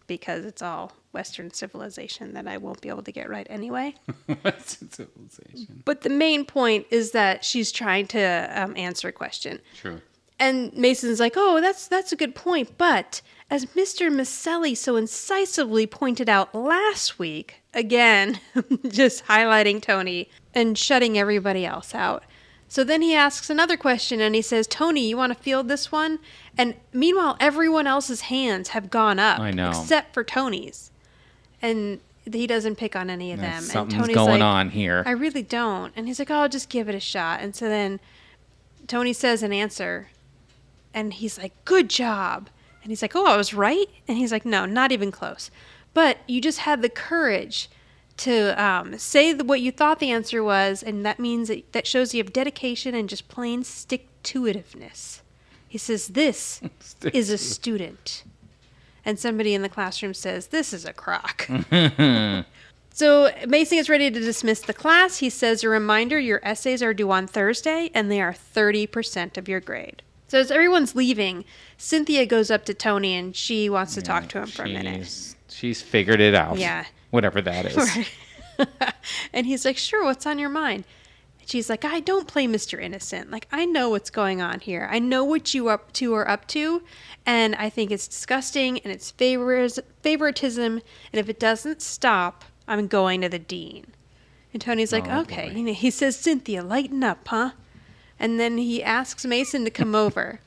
because it's all Western civilization that I won't be able to get right anyway. Western civilization. But the main point is that she's trying to answer a question. True. And Mason's like, oh, that's a good point. But as Mr. Micelli so incisively pointed out last week, again, just highlighting Tony and shutting everybody else out. So then he asks another question and he says, Tony, you want to field this one? And meanwhile, everyone else's hands have gone up. I know. Except for Tony's. And he doesn't pick on any of them. Something's and Tony's going like, on here. I really don't. And he's like, oh, I'll just give it a shot. And so then Tony says an answer. And he's like, good job. And he's like, oh, I was right? And he's like, no, not even close. But you just had the courage to say what you thought the answer was, and that means that shows you have dedication and just plain stick-to-itiveness. He says, this is a student. And somebody in the classroom says, this is a crock. So Mason is ready to dismiss the class. He says, a reminder, your essays are due on Thursday, and they are 30% of your grade. So as everyone's leaving, Cynthia goes up to Tony, and she wants to talk to him for a minute. She's figured it out. Yeah. Whatever that is. Right. And he's like, sure, what's on your mind? And she's like, I don't play Mr. Innocent. Like, I know what's going on here. I know what you are up to, and I think it's disgusting, and it's favoritism, and if it doesn't stop, I'm going to the dean. And Tony's like, okay. You know, he says, Cynthia, lighten up, huh? And then he asks Mason to come over.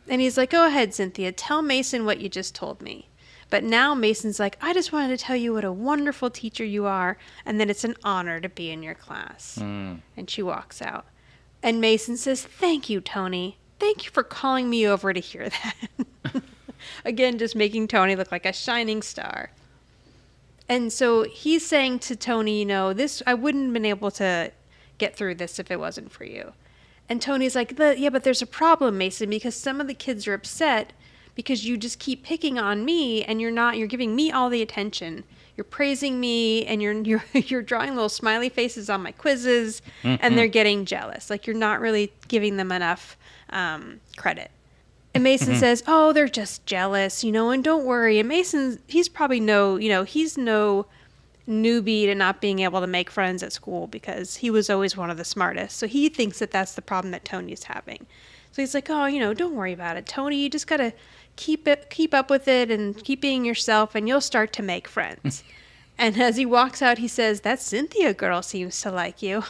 And he's like, go ahead, Cynthia, tell Mason what you just told me. But now Mason's like, I just wanted to tell you what a wonderful teacher you are, and that it's an honor to be in your class. And she walks out. And Mason says, thank you, Tony. Thank you for calling me over to hear that. Again, just making Tony look like a shining star. And so he's saying to Tony, you know, I wouldn't have been able to get through this if it wasn't for you. And Tony's like, yeah, but there's a problem, Mason, because some of the kids are upset because you just keep picking on me and you're giving me all the attention. You're praising me and you're drawing little smiley faces on my quizzes and they're getting jealous. Like you're not really giving them enough credit. And Mason says, oh, they're just jealous, you know, and don't worry. And he's probably he's no newbie to not being able to make friends at school because he was always one of the smartest. So he thinks that that's the problem that Tony's having. So he's like, oh, you know, don't worry about it, Tony. You just got to keep up with it and keep being yourself and you'll start to make friends. And as he walks out, he says, that Cynthia girl seems to like you.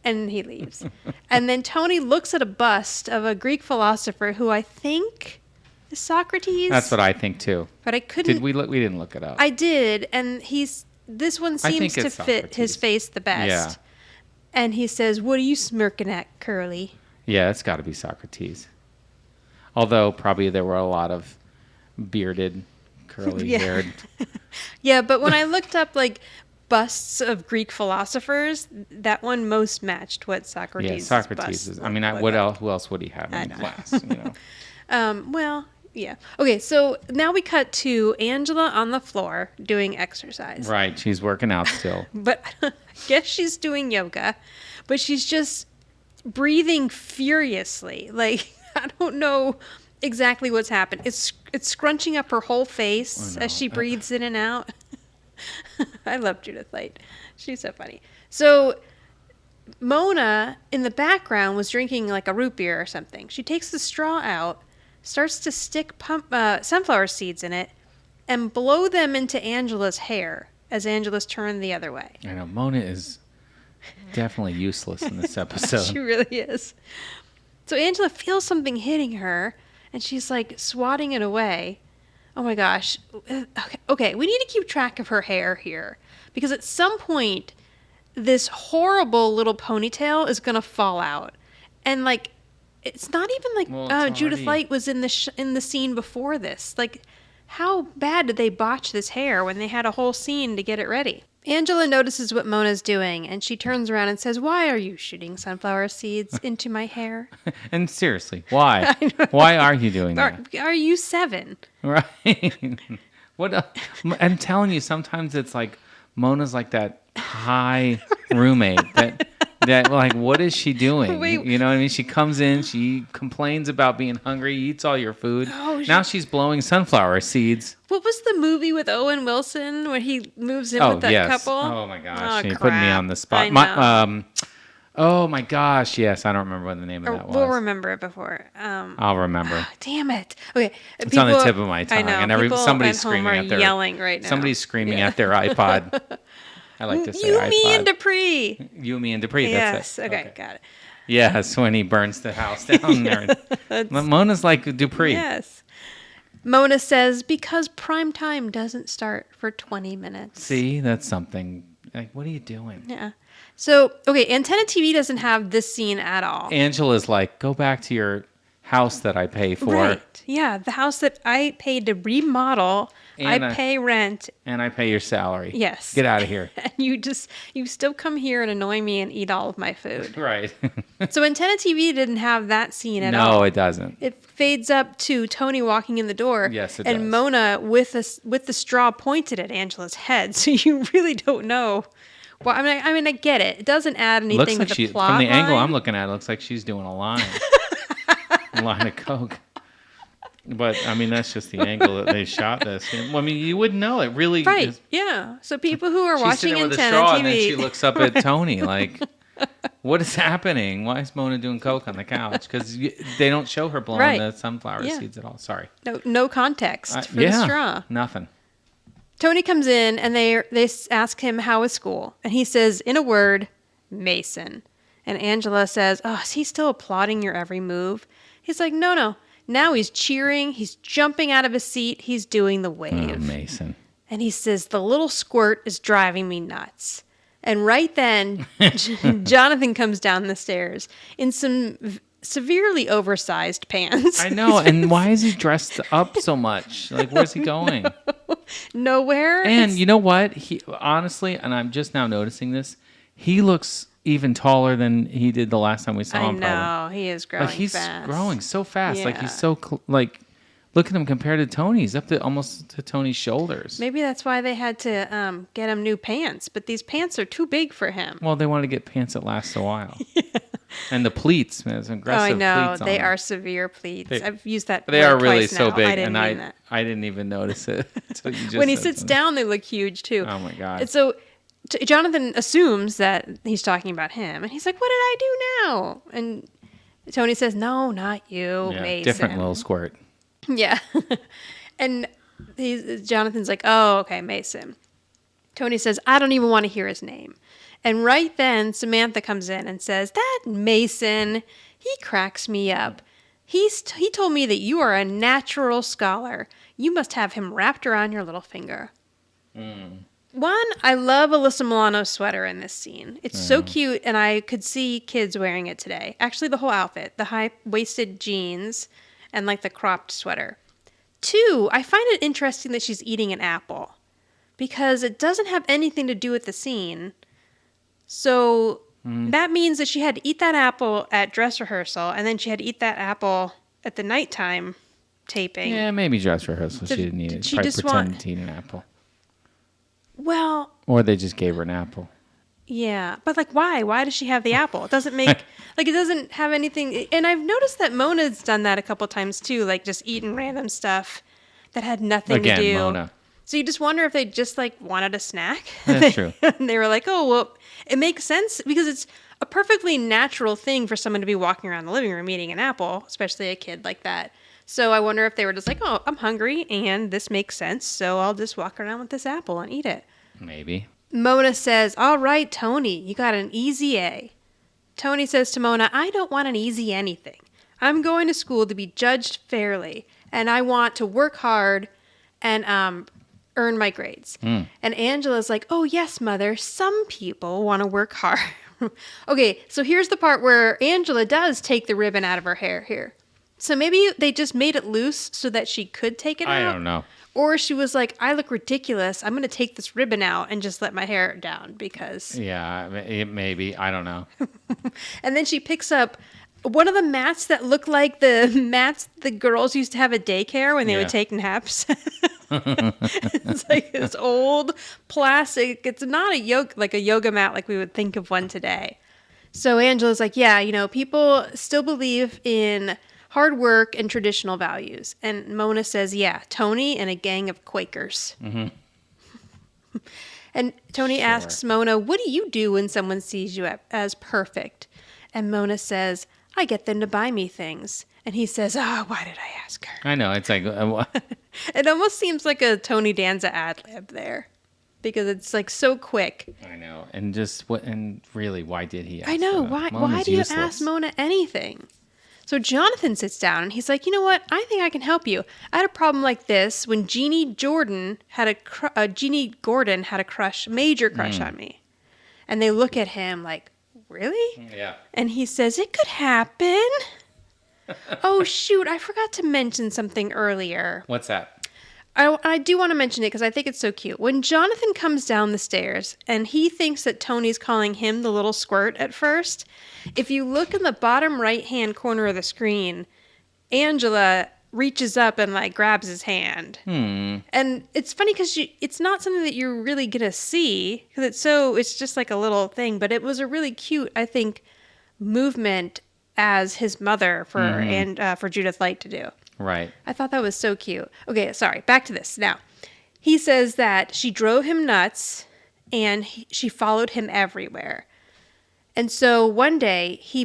And he leaves. And then Tony looks at a bust of a Greek philosopher who I think is Socrates. That's what I think too. But I couldn't. Did we look? We didn't look it up. I did, and this one seems to fit his face the best. Yeah. And he says, "What are you smirking at, Curly?" Yeah, it's got to be Socrates. Although probably there were a lot of bearded, curly-haired. Yeah, but when I looked up like busts of Greek philosophers, that one most matched what Socrates. Yeah, Socrates is. I mean, who else would he have in class? You know. Well, yeah. Okay, so now we cut to Angela on the floor doing exercise. Right, she's working out still. But I guess she's doing yoga, but she's just breathing furiously. Like, I don't know exactly what's happened. It's scrunching up her whole face as she breathes in and out. I love Judith Light. She's so funny. So Mona in the background was drinking like a root beer or something. She takes the straw out, starts to stick sunflower seeds in it, and blow them into Angela's hair as Angela's turned the other way. I know. Mona is definitely useless in this episode. She really is. So Angela feels something hitting her, and she's like swatting it away. Oh my gosh. Okay, we need to keep track of her hair here. Because at some point, this horrible little ponytail is going to fall out. And like, it's not even like Well, it's Judith already- Light was in the scene before this. Like, how bad did they botch this hair when they had a whole scene to get it ready? Angela notices what Mona's doing, and she turns around and says, "Why are you shooting sunflower seeds into my hair? And seriously, why? Why are you doing that? Are you 7?" Right? What? I'm telling you, sometimes it's like Mona's like that high roommate that like, what is she doing? Wait. You know what I mean? She comes in, she complains about being hungry, eats all your food. Oh, now she's blowing sunflower seeds. What was the movie with Owen Wilson where he moves in with that couple? Oh my gosh, you crap. put me on the spot. I know. Oh my gosh, yes, I don't remember what the name of that was. We'll remember it before. I'll remember. Damn it. Okay. It's on the tip of my tongue, I know. and People somebody's at home screaming are at their yelling right now. Somebody's screaming at their iPod. I like to say You, iPod. me, and Dupree. You, me, and Dupree. Yes. That's it. Okay, got it. Yes, when he burns the house down there. Mona's like Dupree. Yes. Mona says, because prime time doesn't start for 20 minutes. See, that's something. Like, what are you doing? Yeah. So, okay, Antenna TV doesn't have this scene at all. Angela's like, go back to your house that I pay for. Right. Yeah, the house that I paid to remodel. And I pay rent. And I pay your salary. Yes. Get out of here. And you still come here and annoy me and eat all of my food. Right. So Antenna TV didn't have that scene at all. No, it doesn't. It fades up to Tony walking in the door. Yes, it and does. Mona with the straw pointed at Angela's head. So you really don't know. Well, I mean, I get it. It doesn't add anything Looks like to she, the plot from the angle line. I'm looking at, it looks like she's doing a line. A line of coke. But, I mean, that's just the angle that they shot this. I mean, you wouldn't know. It really Right. is. Yeah. So people who are She's watching sitting there with a Antenna straw, TV. and then she looks up at Tony like, what is happening? Why is Mona doing coke on the couch? Because they don't show her blowing Right. the sunflower Yeah. seeds at all. Sorry. No context for the straw. Nothing. Tony comes in and they ask him how is school, and he says, in a word, Mason. And Angela says, "Oh, is he still applauding your every move?" He's like, "No. Now he's cheering. He's jumping out of his seat. He's doing the wave." Oh, Mason. And he says, "The little squirt is driving me nuts." And right then, Jonathan comes down the stairs in some severely oversized pants. I know. And why is he dressed up so much? Like, where's he going? Nowhere. And you know what? He honestly, and I'm just now noticing this, he looks even taller than he did the last time we saw him. I know. Probably. He is growing Like he's fast. growing so fast. Like Yeah. he's so like, look at him compared to Tony. He's up to almost to Tony's shoulders. Maybe that's why they had to get him new pants. But these pants are too big for him. Well, they wanted to get pants that last a while. And the pleats, man, some aggressive Oh, I know. pleats on They them. are severe pleats. I've used that They word are really twice so now. big, I didn't and mean that. I didn't even notice it until you just When he said sits something. down, they look huge too. Oh my god! And so Jonathan assumes that he's talking about him, and he's like, "What did I do now?" And Tony says, "No, not you, Yeah, Mason." different little squirt. Yeah. And Jonathan's like, "Oh, okay, Mason." Tony says, "I don't even want to hear his name." And right then, Samantha comes in and says, "That Mason, he cracks me up. He told me that you are a natural scholar. You must have him wrapped around your little finger." One, I love Alyssa Milano's sweater in this scene. It's so cute, and I could see kids wearing it today. Actually, the whole outfit, the high-waisted jeans and like the cropped sweater. Two, I find it interesting that she's eating an apple because it doesn't have anything to do with the scene. So that means that she had to eat that apple at dress rehearsal, and then she had to eat that apple at the nighttime taping. Yeah, maybe dress rehearsal. She didn't eat it. she Probably just pretended to eat an apple, Well, or they just gave her an apple. yeah, but like, why? Why does she have the apple? It doesn't make like it doesn't have anything. And I've noticed that Mona's done that a couple times too, like just eating random stuff that had nothing Again, to do. Mona. So you just wonder if they just like wanted a snack. That's true. And they were like, "Oh, well, it makes sense because it's a perfectly natural thing for someone to be walking around the living room eating an apple, especially a kid like that." So I wonder if they were just like, "Oh, I'm hungry and this makes sense, so I'll just walk around with this apple and eat it." Maybe. Mona says, "All right, Tony, you got an easy A." Tony says to Mona, "I don't want an easy anything. I'm going to school to be judged fairly, and I want to work hard and earn my grades." And Angela's like, "Oh, yes, Mother, some people want to work hard." Okay, so here's the part where Angela does take the ribbon out of her hair here. So maybe they just made it loose so that she could take it out. I don't know. Or she was like, I look ridiculous. I'm going to take this ribbon out and just let my hair down because... Yeah, maybe. I don't know. And then she picks up one of the mats that look like the mats the girls used to have at daycare when they would take naps. It's like this old plastic. It's not a yoga mat like we would think of one today. So Angela's like, yeah, you know, people still believe in hard work and traditional values. And Mona says, yeah, Tony and a gang of Quakers. Mm-hmm. And Tony asks Mona, what do you do when someone sees you as perfect? And Mona says, I get them to buy me things. And he says, why did I ask her? I know. It's like... It almost seems like a Tony Danza ad lib there. Because it's like so quick. I know. And just what? And really, why did he ask I know. her? Why do you ask Mona anything? So Jonathan sits down and he's like, you know what? I think I can help you. I had a problem like this when Jeannie Gordon had a crush, major crush on me. And they look at him like, really? Yeah. And he says, it could happen. Oh, shoot. I forgot to mention something earlier. What's that? I do want to mention it because I think it's so cute. When Jonathan comes down the stairs and he thinks that Tony's calling him the little squirt at first, if you look in the bottom right-hand corner of the screen, Angela reaches up and like grabs his hand. And it's funny because it's not something that you're really going to see because it's just like a little thing, but it was a really cute, I think, movement as his mother for Judith Light to do. Right. I thought that was so cute. Okay, sorry. Back to this. Now, he says that she drove him nuts and she followed him everywhere. And so one day he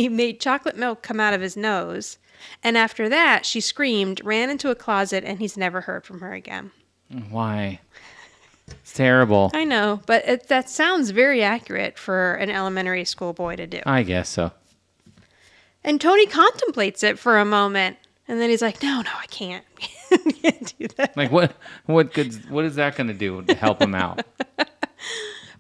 made chocolate milk come out of his nose. And after that, she screamed, ran into a closet, and he's never heard from her again. Why? It's terrible. I know, but that sounds very accurate for an elementary school boy to do. I guess so. And Tony contemplates it for a moment. And then he's like, no, I can't. I can't do that. Like, what is that going to do to help him out?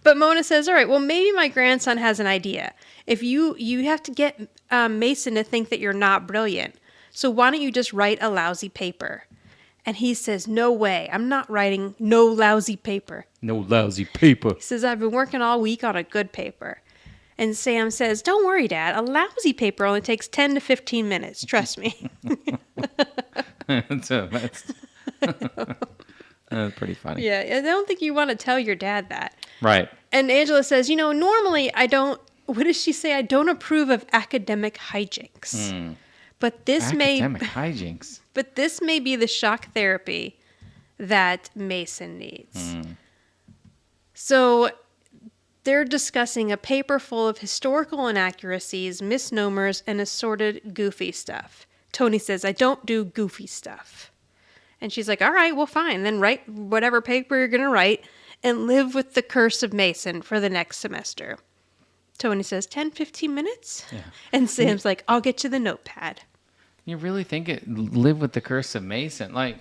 But Mona says, all right, well, maybe my grandson has an idea. If you have to get Mason to think that you're not brilliant. So why don't you just write a lousy paper? And he says, no way. I'm not writing no lousy paper. No lousy paper. He says, I've been working all week on a good paper. And Sam says, don't worry, Dad. A lousy paper only takes 10 to 15 minutes. Trust me. That's pretty funny. Yeah, I don't think you want to tell your dad that. Right. And Angela says, normally I don't, what does she say? I don't approve of academic hijinks. But this academic hijinks. But this may be the shock therapy that Mason needs. So they're discussing a paper full of historical inaccuracies, misnomers, and assorted goofy stuff. Tony says, I don't do goofy stuff. And she's like, all right, well, fine. Then write whatever paper you're going to write and live with the curse of Mason for the next semester. Tony says, 10, 15 minutes? Yeah. And Sam's like, I'll get you the notepad. You really think live with the curse of Mason? Like,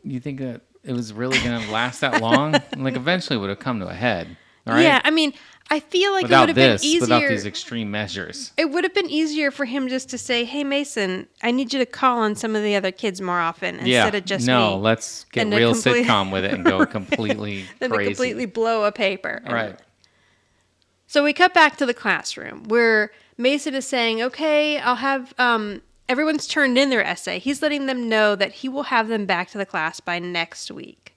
you think that it was really going to last that long? Like, eventually it would have come to a head. Right? Yeah, I mean, I feel like it would have been easier. Without these extreme measures. It would have been easier for him just to say, hey, Mason, I need you to call on some of the other kids more often instead of just me. No, let's get real sitcom with it and go completely then crazy. To completely blow a paper. Right. So we cut back to the classroom where Mason is saying, okay, I'll have, everyone's turned in their essay. He's letting them know that he will have them back to the class by next week.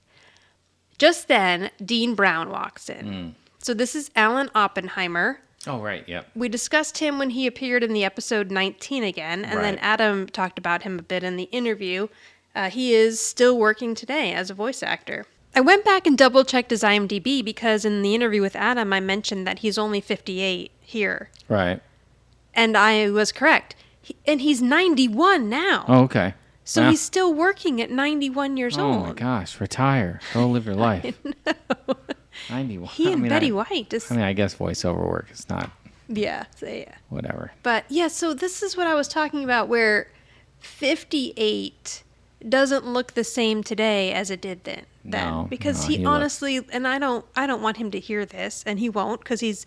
Just then, Dean Brown walks in. So this is Alan Oppenheimer. Oh, right, yep. We discussed him when he appeared in the episode 19 again, and then Adam talked about him a bit in the interview. He is still working today as a voice actor. I went back and double-checked his IMDb because in the interview with Adam, I mentioned that he's only 58 here. Right. And I was correct. And he's 91 now. Oh, okay. So he's still working at 91 years old. Oh, my gosh. Retire. Go live your life. I know. 91. He and Betty White. Just, I guess voiceover work is not. Yeah. So, yeah. Whatever. But, yeah, so this is what I was talking about where 58 doesn't look the same today as it did then. Because he honestly, and I don't want him to hear this, and he won't because he's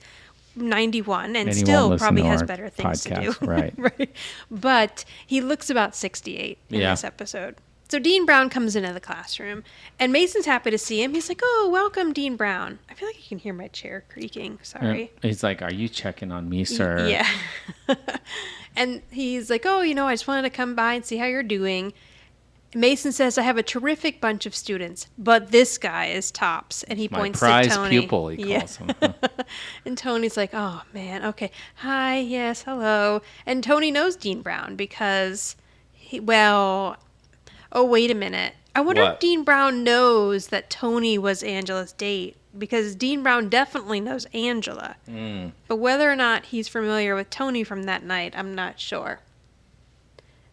91 and And he still won't listen probably to has our better things to do. podcast, right. Right. But he looks about 68 in Yeah. this episode. So Dean Brown comes into the classroom, and Mason's happy to see him. He's like, "Oh, welcome, Dean Brown." I feel like you can hear my chair creaking. Sorry. He's like, "Are you checking on me, sir?" Yeah. And he's like, "Oh, I just wanted to come by and see how you're doing." Mason says, "I have a terrific bunch of students, but this guy is tops." And he My points prize to Tony. pupil, he calls him. And Tony's like, "Oh, man, okay. Hi, yes, hello." And Tony knows Dean Brown because, oh, wait a minute. I wonder if What? Dean Brown knows that Tony was Angela's date, because Dean Brown definitely knows Angela. But whether or not he's familiar with Tony from that night, I'm not sure.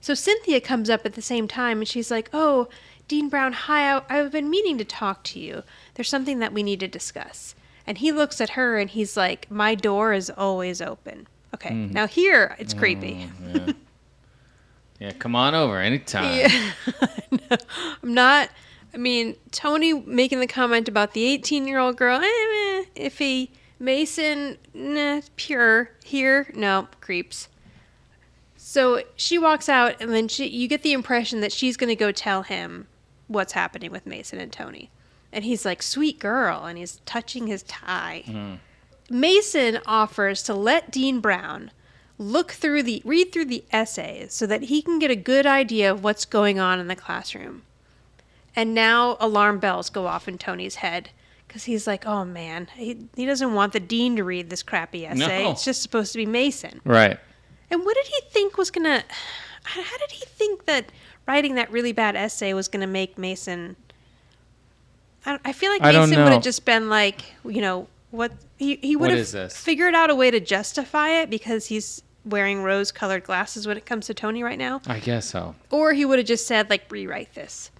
So Cynthia comes up at the same time, and she's like, "Oh, Dean Brown, hi, I've been meaning to talk to you. There's something that we need to discuss." And he looks at her, and he's like, "My door is always open." Okay, now here, it's creepy. Yeah. Yeah, come on over anytime. Yeah. No, I'm not. Tony making the comment about the 18-year-old girl, iffy. Mason, pure. Here, no, creeps. So she walks out, and then you get the impression that she's going to go tell him what's happening with Mason and Tony. And he's like, "Sweet girl," and he's touching his tie. Mason offers to let Dean Brown read through the essays so that he can get a good idea of what's going on in the classroom. And now alarm bells go off in Tony's head, because he's like, "Oh man, he doesn't want the dean to read this crappy essay. No. It's just supposed to be Mason." Right. And what did he think was gonna? How did he think that writing that really bad essay was gonna make Mason? I feel like I don't Mason would know. have just been like, what he would What have is this? figured out a way to justify it because he's wearing rose-colored glasses when it comes to Tony right now, I guess so. or he would have just said like, "Rewrite this."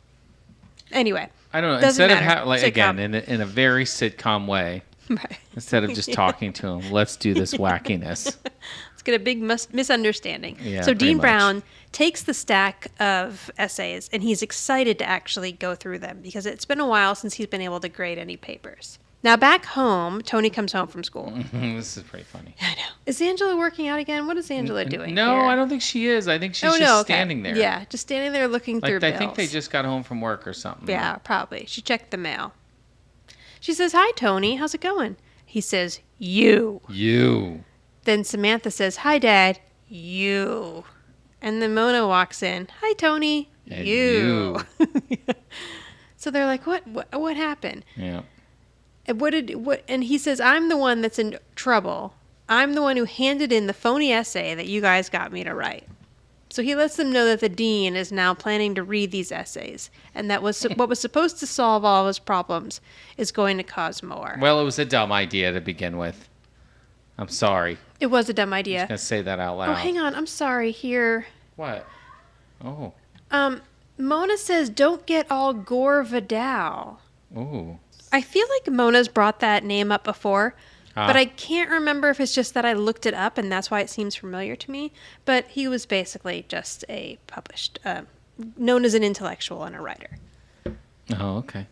Anyway, I don't know. Doesn't Instead matter. of again in a very sitcom way, right. instead of just talking to him, let's do this wackiness. Let's get a big misunderstanding. Yeah, So pretty Dean much. Brown takes the stack of essays, and he's excited to actually go through them because it's been a while since he's been able to grade any papers. Now back home, Tony comes home from school. This is pretty funny. I know. Is Angela working out again? What is Angela doing? No, here? I don't think she is. I think she's Oh, just no, okay. standing there. Yeah, just standing there looking through Like I bills. think they just got home from work or something. Yeah, probably. She checked the mail. She says, "Hi, Tony. How's it going?" He says, "You." You. Then Samantha says, "Hi, Dad. You." And then Mona walks in. "Hi, Tony. And You." So they're like, What happened? Yeah. And and he says, "I'm the one that's in trouble. I'm the one who handed in the phony essay that you guys got me to write." So he lets them know that the dean is now planning to read these essays, and that what was supposed to solve all of his problems is going to cause more. Well, it was a dumb idea to begin with. I'm sorry. It was a dumb idea. I'm gonna say that out loud. Oh, hang on. I'm sorry. Here. What? Oh. Mona says, "Don't get all Gore Vidal." Ooh. I feel like Mona's brought that name up before, but I can't remember if it's just that I looked it up and that's why it seems familiar to me. But he was basically just a published, known as an intellectual and a writer. Oh, okay.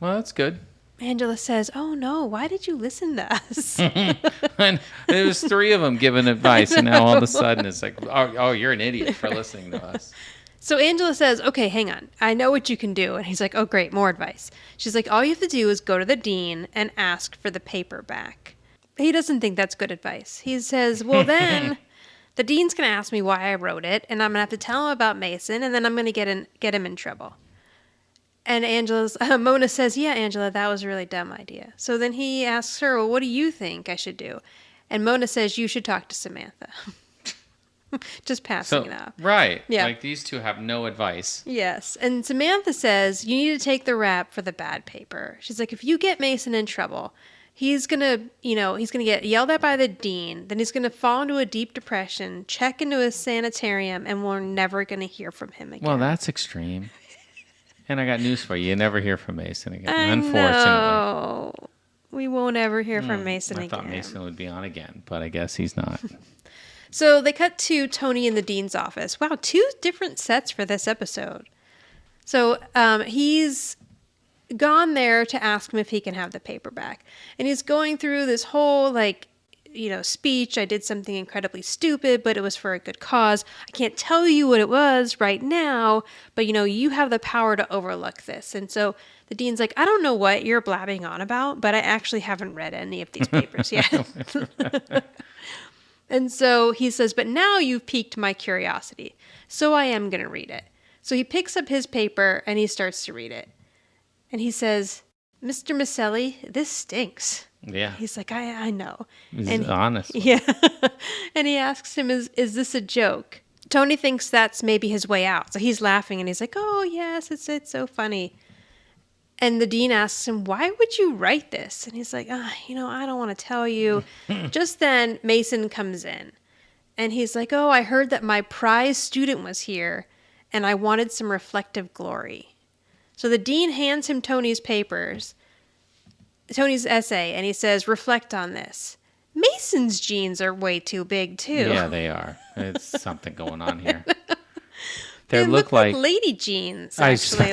Well, that's good. Angela says, "Oh no, why did you listen to us?" And there was 3 of them giving advice, and now all of a sudden it's like, oh, you're an idiot for listening to us. So Angela says, "Okay, hang on. I know what you can do." And he's like, "Oh, great, more advice." She's like, "All you have to do is go to the dean and ask for the paper back." He doesn't think that's good advice. He says, "Well, then the dean's going to ask me why I wrote it, and I'm going to have to tell him about Mason, and then I'm going to get him in trouble." And Mona says, "Yeah, Angela, that was a really dumb idea." So then he asks her, "Well, what do you think I should do?" And Mona says, "You should talk to Samantha." Just passing it off. Right. Yeah. Like these 2 have no advice. Yes. And Samantha says, "You need to take the rap for the bad paper." She's like, "If you get Mason in trouble, he's going to get yelled at by the dean. Then he's going to fall into a deep depression, check into a sanitarium, and we're never going to hear from him again." Well, that's extreme. And I got news for you. You never hear from Mason again, I unfortunately. know. We won't ever hear from Mason I again. thought Mason would be on again, but I guess he's not. So they cut to Tony in the dean's office. Wow, 2 different sets for this episode. So he's gone there to ask him if he can have the paper back. And he's going through this whole, speech. I did something incredibly stupid, but it was for a good cause. I can't tell you what it was right now, but you have the power to overlook this. And so the dean's like, I don't know what you're blabbing on about, but I actually haven't read any of these papers yet. And so he says, but now you've piqued my curiosity, so I am going to read it. So he picks up his paper and he starts to read it. And he says, Mr. Micelli, this stinks. Yeah. He's like, I know. He's honest. Yeah. And he asks him, is this a joke? Tony thinks that's maybe his way out. So he's laughing and he's like, oh, yes, it's so funny. And the dean asks him, why would you write this? And he's like, I don't want to tell you. Just then, Mason comes in. And he's like, oh, I heard that my prize student was here, and I wanted some reflective glory. So the dean hands him Tony's essay, and he says, reflect on this. Mason's jeans are way too big, too. Yeah, they are. It's something going on here. They look like lady jeans, actually.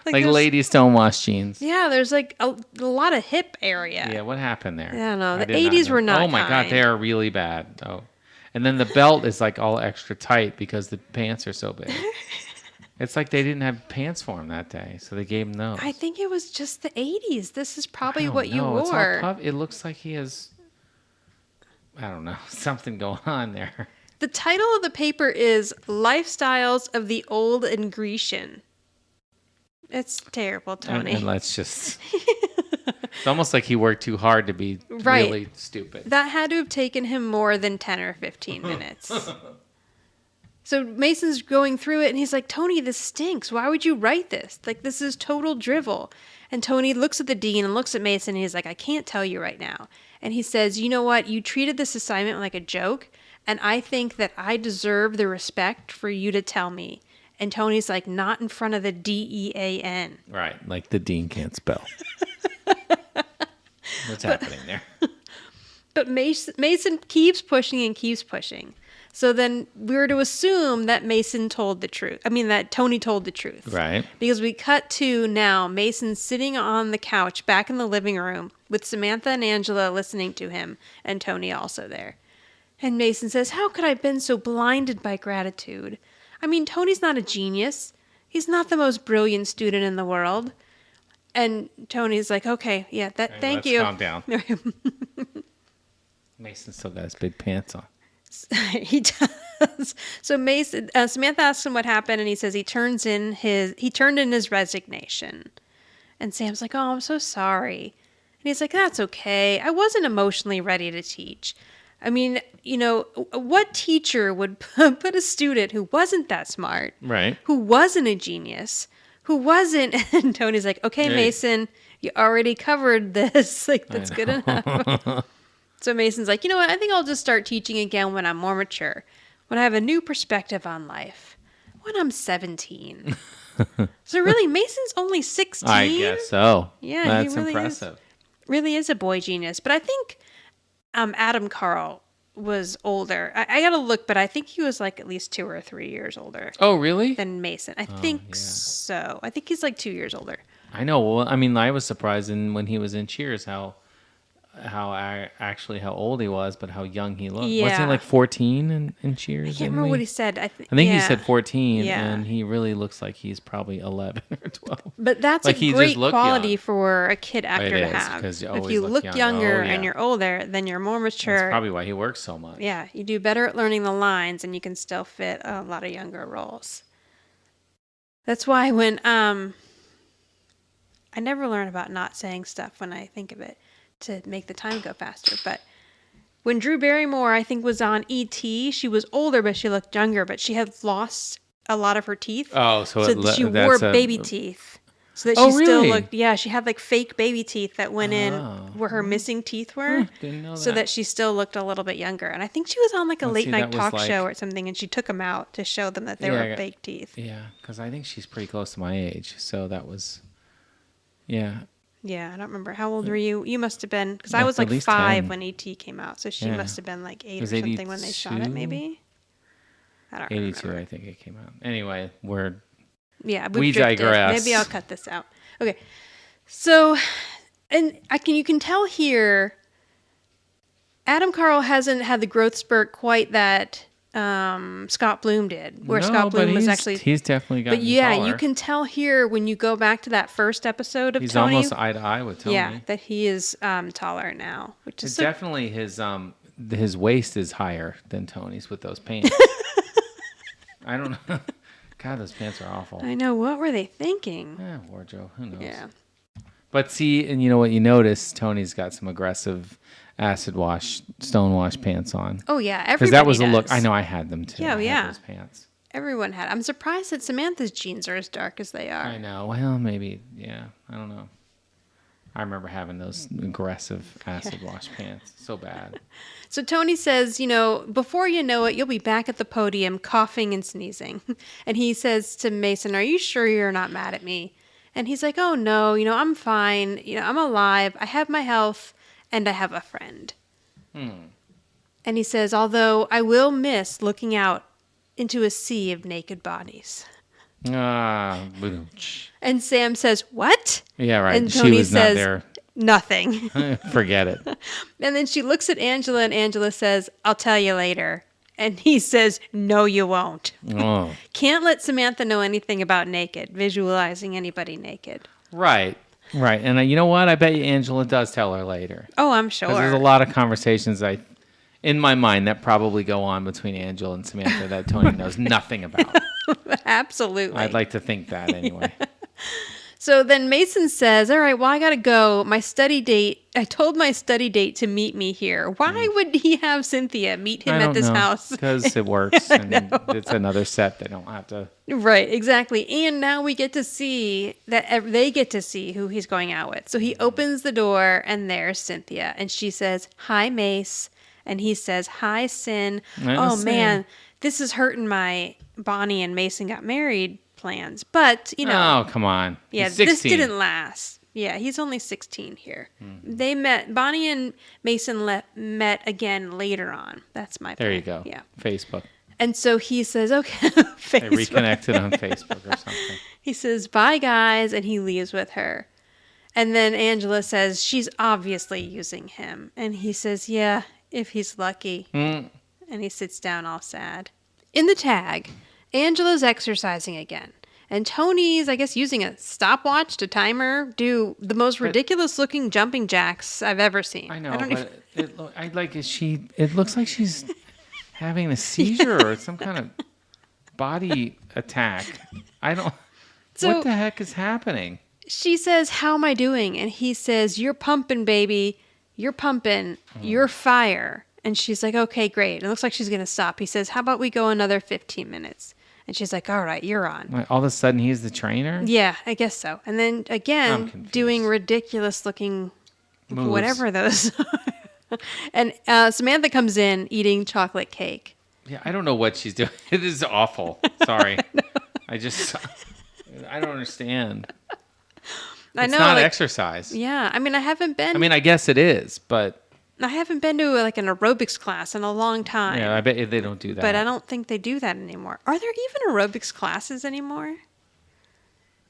Like ladies don't wash jeans. Yeah, there's like a lot of hip area. Yeah, what happened there? I don't know. The 80s were not Oh my God, they are really bad. Oh, and then the belt is like all extra tight because the pants are so big. It's like they didn't have pants for him that day, so they gave him those. I think it was just the 80s. This is probably what you It's all wore. it looks like he has, I don't know, something going on there. The title of the paper is Lifestyles of the Old and Grecian. It's terrible, Tony. And let's just... It's almost like he worked too hard to be really stupid. That had to have taken him more than 10 or 15 minutes. So Mason's going through it, and he's like, Tony, this stinks. Why would you write this? Like, this is total drivel. And Tony looks at the dean and looks at Mason, and he's like, I can't tell you right now. And he says, you know what? You treated this assignment like a joke, and I think that I deserve the respect for you to tell me. And Tony's like, not in front of the DEAN. Right, like the dean can't spell. What's happening there? But Mason keeps pushing and keeps pushing. So then we were to assume that that Tony told the truth. Right. Because we cut to now Mason sitting on the couch back in the living room with Samantha and Angela listening to him, and Tony also there. And Mason says, how could I have been so blinded by gratitude? I mean, Tony's not a genius. He's not the most brilliant student in the world. And Tony's like, okay, yeah, thank you. Calm down. Mason still got his big pants on. He does. So Samantha asks him what happened, and he says he turned in his resignation. And Sam's like, oh, I'm so sorry. And he's like, that's okay. I wasn't emotionally ready to teach. I mean, what teacher would put a student who wasn't that smart, right, who wasn't a genius, who wasn't, and Tony's like, okay, Mason, you already covered this. Like, that's good enough. So Mason's like, you know what? I think I'll just start teaching again when I'm more mature, when I have a new perspective on life, when I'm 17. So really, Mason's only 16? I guess so. Yeah, that's he really impressive. Really is a boy genius. But I think Adam Carl was older. I got to look, but I think he was like at least 2 or 3 years older. Oh, really? Than Mason. I think so. I think he's like 2 years older. I know. Well, I mean, I was surprised when he was in Cheers how old he was, but how young he looked. Yeah. Wasn't he like 14 in Cheers? I can't remember what he said. I think he said 14, yeah. And he really looks like he's probably 11 or 12. But that's like a great quality for a kid actor to have. If you look younger and you're older, then you're more mature. That's probably why he works so much. Yeah, you do better at learning the lines, and you can still fit a lot of younger roles. That's why when I never learn about not saying stuff when I think of it, to make the time go faster. But when Drew Barrymore, I think, was on E.T., she was older, but she looked younger, but she had lost a lot of her teeth. Oh, so she wore baby teeth. So that she still looked, she had like fake baby teeth that went in where her missing teeth were. Didn't know that. So that she still looked a little bit younger. And I think she was on like a late night talk show or something, and she took them out to show them that they were fake teeth. Yeah, because I think she's pretty close to my age. So that was, yeah. Yeah, I don't remember. How old were you? You must have been, because I was like 5 when E.T. came out, so she must have been like 8 or something when they shot it, maybe? I don't remember. 82, I think it came out. Anyway, we digress. Maybe I'll cut this out. Okay, so, and you can tell here, Adam Carl hasn't had the growth spurt quite that Scott Bloom did, where Scott Bloom was actually... He's definitely gotten taller. taller. You can tell here when you go back to that first episode of He's Tony. He's almost eye to eye with Tony. Yeah, that he is taller now, which is definitely his waist is higher than Tony's with those pants. I don't know. God, those pants are awful. I know. What were they thinking? Wardrobe. Who knows? Yeah. But see, and you know what you notice? Tony's got some aggressive acid wash, stone wash pants on. Oh, yeah. Everybody Because that was does. a look. I know I had them too. Yeah, I had those pants. Everyone had. I'm surprised that Samantha's jeans are as dark as they are. I know. Well, maybe. Yeah. I don't know. I remember having those aggressive acid wash pants. So bad. So Tony says, before you know it, you'll be back at the podium coughing and sneezing. And he says to Mason, are you sure you're not mad at me? And he's like, oh, no, I'm fine. I'm alive. I have my health and I have a friend. And he says, although I will miss looking out into a sea of naked bodies. And Sam says, what? Yeah, right. And Tony she was says, not there. Nothing. Forget it. And then she looks at Angela and Angela says, I'll tell you later. And he says, no, you won't. Oh. Can't let Samantha know anything about naked, visualizing anybody naked. Right. And you know what? I bet you Angela does tell her later. Oh, I'm sure. Because there's a lot of conversations in my mind that probably go on between Angela and Samantha that Tony knows nothing about. Absolutely. I'd like to think that anyway. So then Mason says, all right, well, I got to go. I told my study date to meet me here. Why would he have Cynthia meet him at this house? Because it works. And it's another set. They don't have to. Right, exactly. And now we get to see they get to see who he's going out with. So he opens the door and there's Cynthia. And she says, hi, Mace. And he says, hi, Sin. Man, this is hurting my Bonnie and Mason got married plans. But, Oh, come on. Yeah, He's 16. this didn't last. Yeah, he's only 16 here. They met, Bonnie and Mason met again later on. That's my plan. There you go. Yeah. Facebook. And so he says, okay, They reconnected on Facebook or something. He says, bye, guys, and he leaves with her. And then Angela says, she's obviously using him. And he says, yeah, if he's lucky. And he sits down all sad. In the tag, Angela's exercising again. And Tony's, I guess, using a stopwatch to time her do the most ridiculous-looking jumping jacks I've ever seen. I know, it looks like she's having a seizure or some kind of body attack. What the heck is happening? She says, how am I doing? And he says, you're pumping, baby. You're pumping. You're fire. And she's like, okay, great. And it looks like she's going to stop. He says, how about we go another 15 minutes? And she's like, all right, you're on. All of a sudden, he's the trainer? Yeah, I guess so. And then, again, doing ridiculous-looking moves. Whatever those are. And Samantha comes in eating chocolate cake. Yeah, I don't know what she's doing. It is awful. Sorry. I don't understand. It's not exercise. Yeah, I haven't been... I guess it is, but... I haven't been to an aerobics class in a long time. Yeah, I bet they don't do that. But I don't think they do that anymore. Are there even aerobics classes anymore?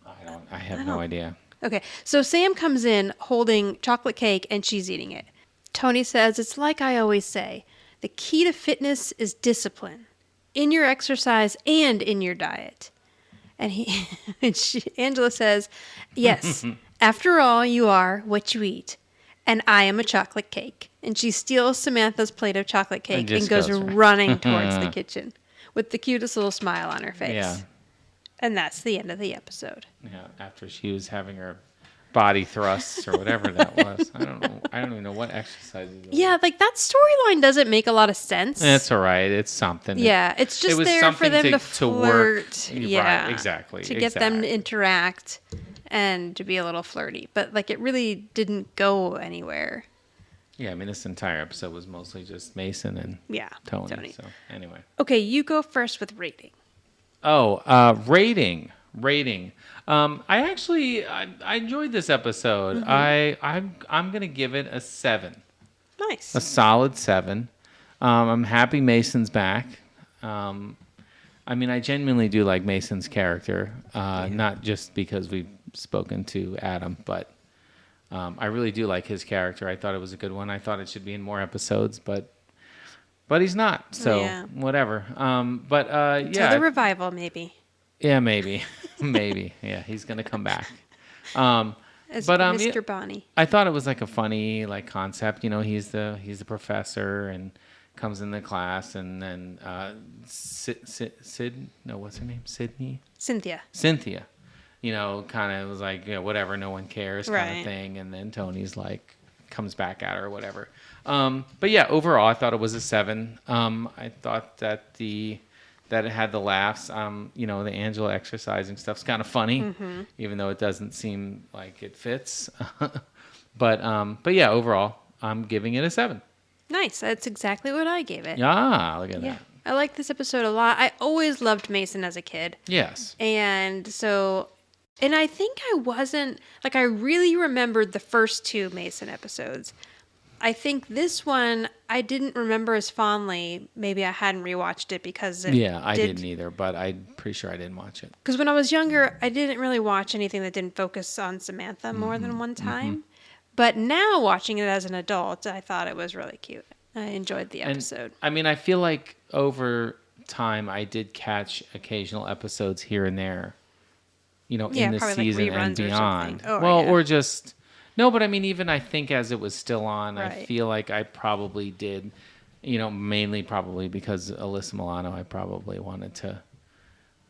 I have no idea. Okay, so Sam comes in holding chocolate cake and she's eating it. Tony says, it's like I always say, the key to fitness is discipline in your exercise and in your diet. And Angela says, yes, after all, you are what you eat. And I am a chocolate cake. And she steals Samantha's plate of chocolate cake and goes running towards the kitchen with the cutest little smile on her face. Yeah. And that's the end of the episode. Yeah, after she was having her body thrusts or whatever that was. I don't know. I don't even know what exercises. Yeah, that storyline doesn't make a lot of sense. That's all right. It's something. Yeah, it's just there for them to flirt. Work. Yeah, right, exactly. To get them to interact and to be a little flirty. But it really didn't go anywhere. Yeah, this entire episode was mostly just Mason and Tony. So anyway. Okay, you go first with rating. Oh, rating. I enjoyed this episode. I'm gonna give it a 7. Nice. A solid 7. I'm happy Mason's back. I genuinely do like Mason's character, not just because we've spoken to Adam, but I really do like his character. I thought it was a good one. I thought it should be in more episodes, but he's not. So whatever. Yeah. Till the revival, maybe. Yeah, maybe. Maybe. Yeah, he's going to come back. As Mr. Bonnie. I thought it was like a funny concept. He's the professor and comes in the class, and then what's her name? Sydney? Cynthia. Kind of was like, whatever, no one cares kind of thing. And then Tony's like, comes back at her or whatever. But yeah, overall, I thought it was a 7. I thought that that it had the laughs. The Angela exercising stuff's kind of funny, even though it doesn't seem like it fits. But yeah, overall, I'm giving it a 7. Nice. That's exactly what I gave it. Yeah, look at that. I like this episode a lot. I always loved Mason as a kid. Yes. And I think I wasn't, I really remembered the first 2 Mason episodes. I think this one I didn't remember as fondly. Maybe I hadn't rewatched it because I didn't either, but I'm pretty sure I didn't watch it. Because when I was younger, I didn't really watch anything that didn't focus on Samantha more than one time. But now watching it as an adult, I thought it was really cute. I enjoyed the episode. And, I feel like over time I did catch occasional episodes here and there, in the season and beyond. Or just... No, but even I think as it was still on, I feel like I probably did, mainly probably because Alyssa Milano, I probably wanted to,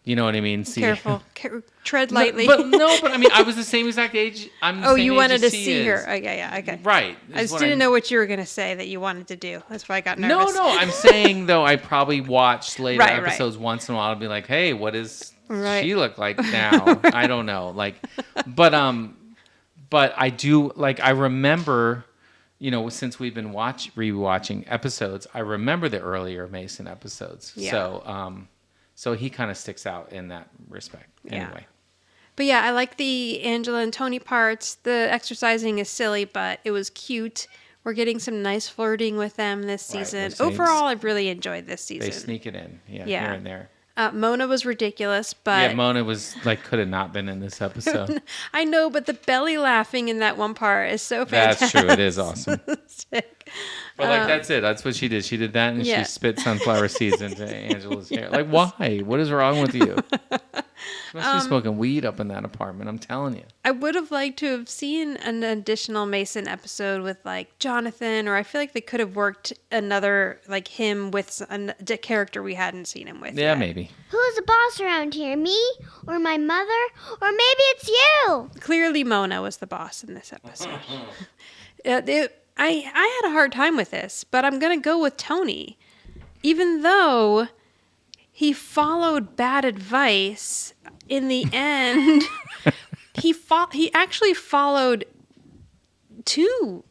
you know what I mean? See. Careful. Tread lightly. But I was the same exact age. You wanted to see her. Okay. Right. I just didn't know what you were going to say that you wanted to do. That's why I got nervous. No, I'm saying, though, I probably watched later episodes once in a while and be like, hey, what does she look like now? I don't know. But I do, I remember, since we've been rewatching episodes, I remember the earlier Mason episodes. Yeah. So he kind of sticks out in that respect. Anyway. But yeah, I like the Angela and Tony parts. The exercising is silly, but it was cute. We're getting some nice flirting with them this season. Overall, I've really enjoyed this season. They sneak it in, here and there. Mona was ridiculous, but... Yeah, Mona was, could have not been in this episode. I know, but the belly laughing in that one part is so fantastic. That's true. It is awesome. But, that's it. That's what she did. She did that, and she spit sunflower seeds into Angela's hair. Why? What is wrong with you? She must be smoking weed up in that apartment, I'm telling you. I would have liked to have seen an additional Mason episode with, Jonathan, or I feel like they could have worked another, him with a character we hadn't seen him with yet. Maybe. Who's the boss around here? Me? Or my mother? Or maybe it's you? Clearly Mona was the boss in this episode. I had a hard time with this, but I'm going to go with Tony. Even though he followed bad advice, in the end, he actually followed 2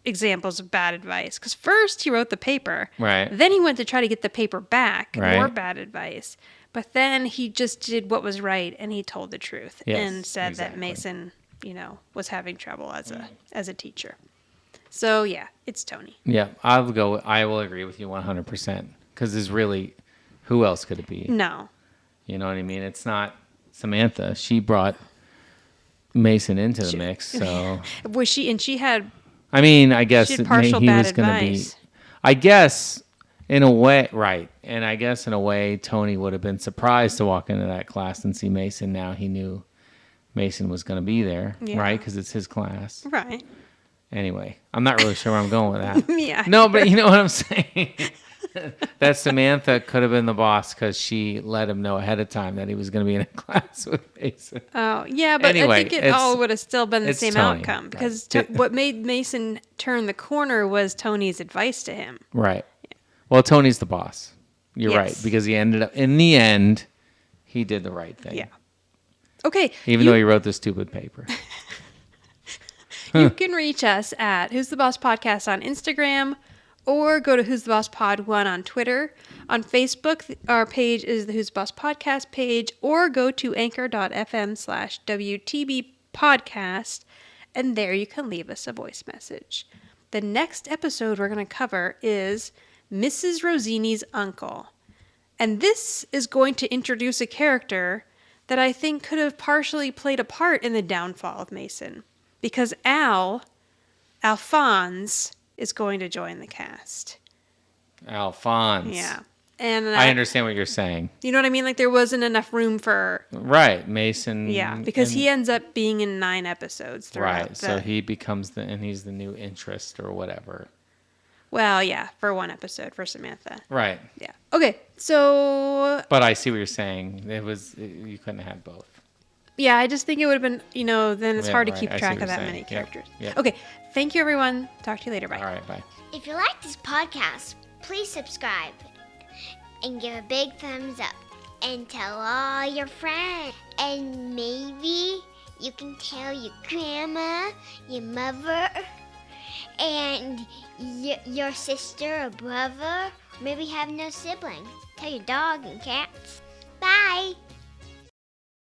examples of bad advice. Because first he wrote the paper. Right. Then he went to try to get the paper back. Right. More bad advice. But then he just did what was right, and he told the truth. Yes, and said that Mason, was having trouble as a teacher. So, yeah, it's Tony. Yeah, I will agree with you 100%. Because there's really... Who else could it be? No. You know what I mean? It's not Samantha. She brought Mason into the mix, so... Was she... And she had... I guess he was going to be... I guess, in a way... Right. And I guess, in a way, Tony would have been surprised to walk into that class and see Mason. Now he knew Mason was going to be there, right? Because it's his class. Right. Anyway, I'm not really sure where I'm going with that. Yeah. No, but you know what I'm saying? That Samantha could have been the boss because she let him know ahead of time that he was going to be in a class with Mason. Oh, yeah, but anyway, I think it all would have still been the same Tony, outcome because what made Mason turn the corner was Tony's advice to him. Right. Yeah. Well, Tony's the boss. You're right, because he ended up, in the end, he did the right thing. Yeah. Okay. Even though he wrote the stupid paper. You can reach us at Who's the Boss Podcast on Instagram, or go to Who's the Boss Pod 1 on Twitter. On Facebook, our page is the Who's the Boss Podcast page, or go to anchor.fm/WTB podcast, and there you can leave us a voice message. The next episode we're going to cover is Mrs. Rosini's uncle. And this is going to introduce a character that I think could have partially played a part in the downfall of Mason. because Alphonse, is going to join the cast. Alphonse. Yeah. And I understand what you're saying. You know what I mean? Like there wasn't enough room for... Right. Mason. Yeah, because he ends up being in 9 episodes throughout. Right. So he becomes and he's the new interest or whatever. Well, yeah, for 1 episode for Samantha. Right. Yeah. Okay, so... But I see what you're saying. You couldn't have had both. Yeah, I just think it would have been, then it's hard to keep I see track what of that you're many saying. characters. Yep. Okay, thank you, everyone. Talk to you later. Bye. All right, bye. If you like this podcast, please subscribe and give a big thumbs up and tell all your friends. And maybe you can tell your grandma, your mother, and your sister or brother. Maybe you have no siblings. Tell your dog and cats. Bye.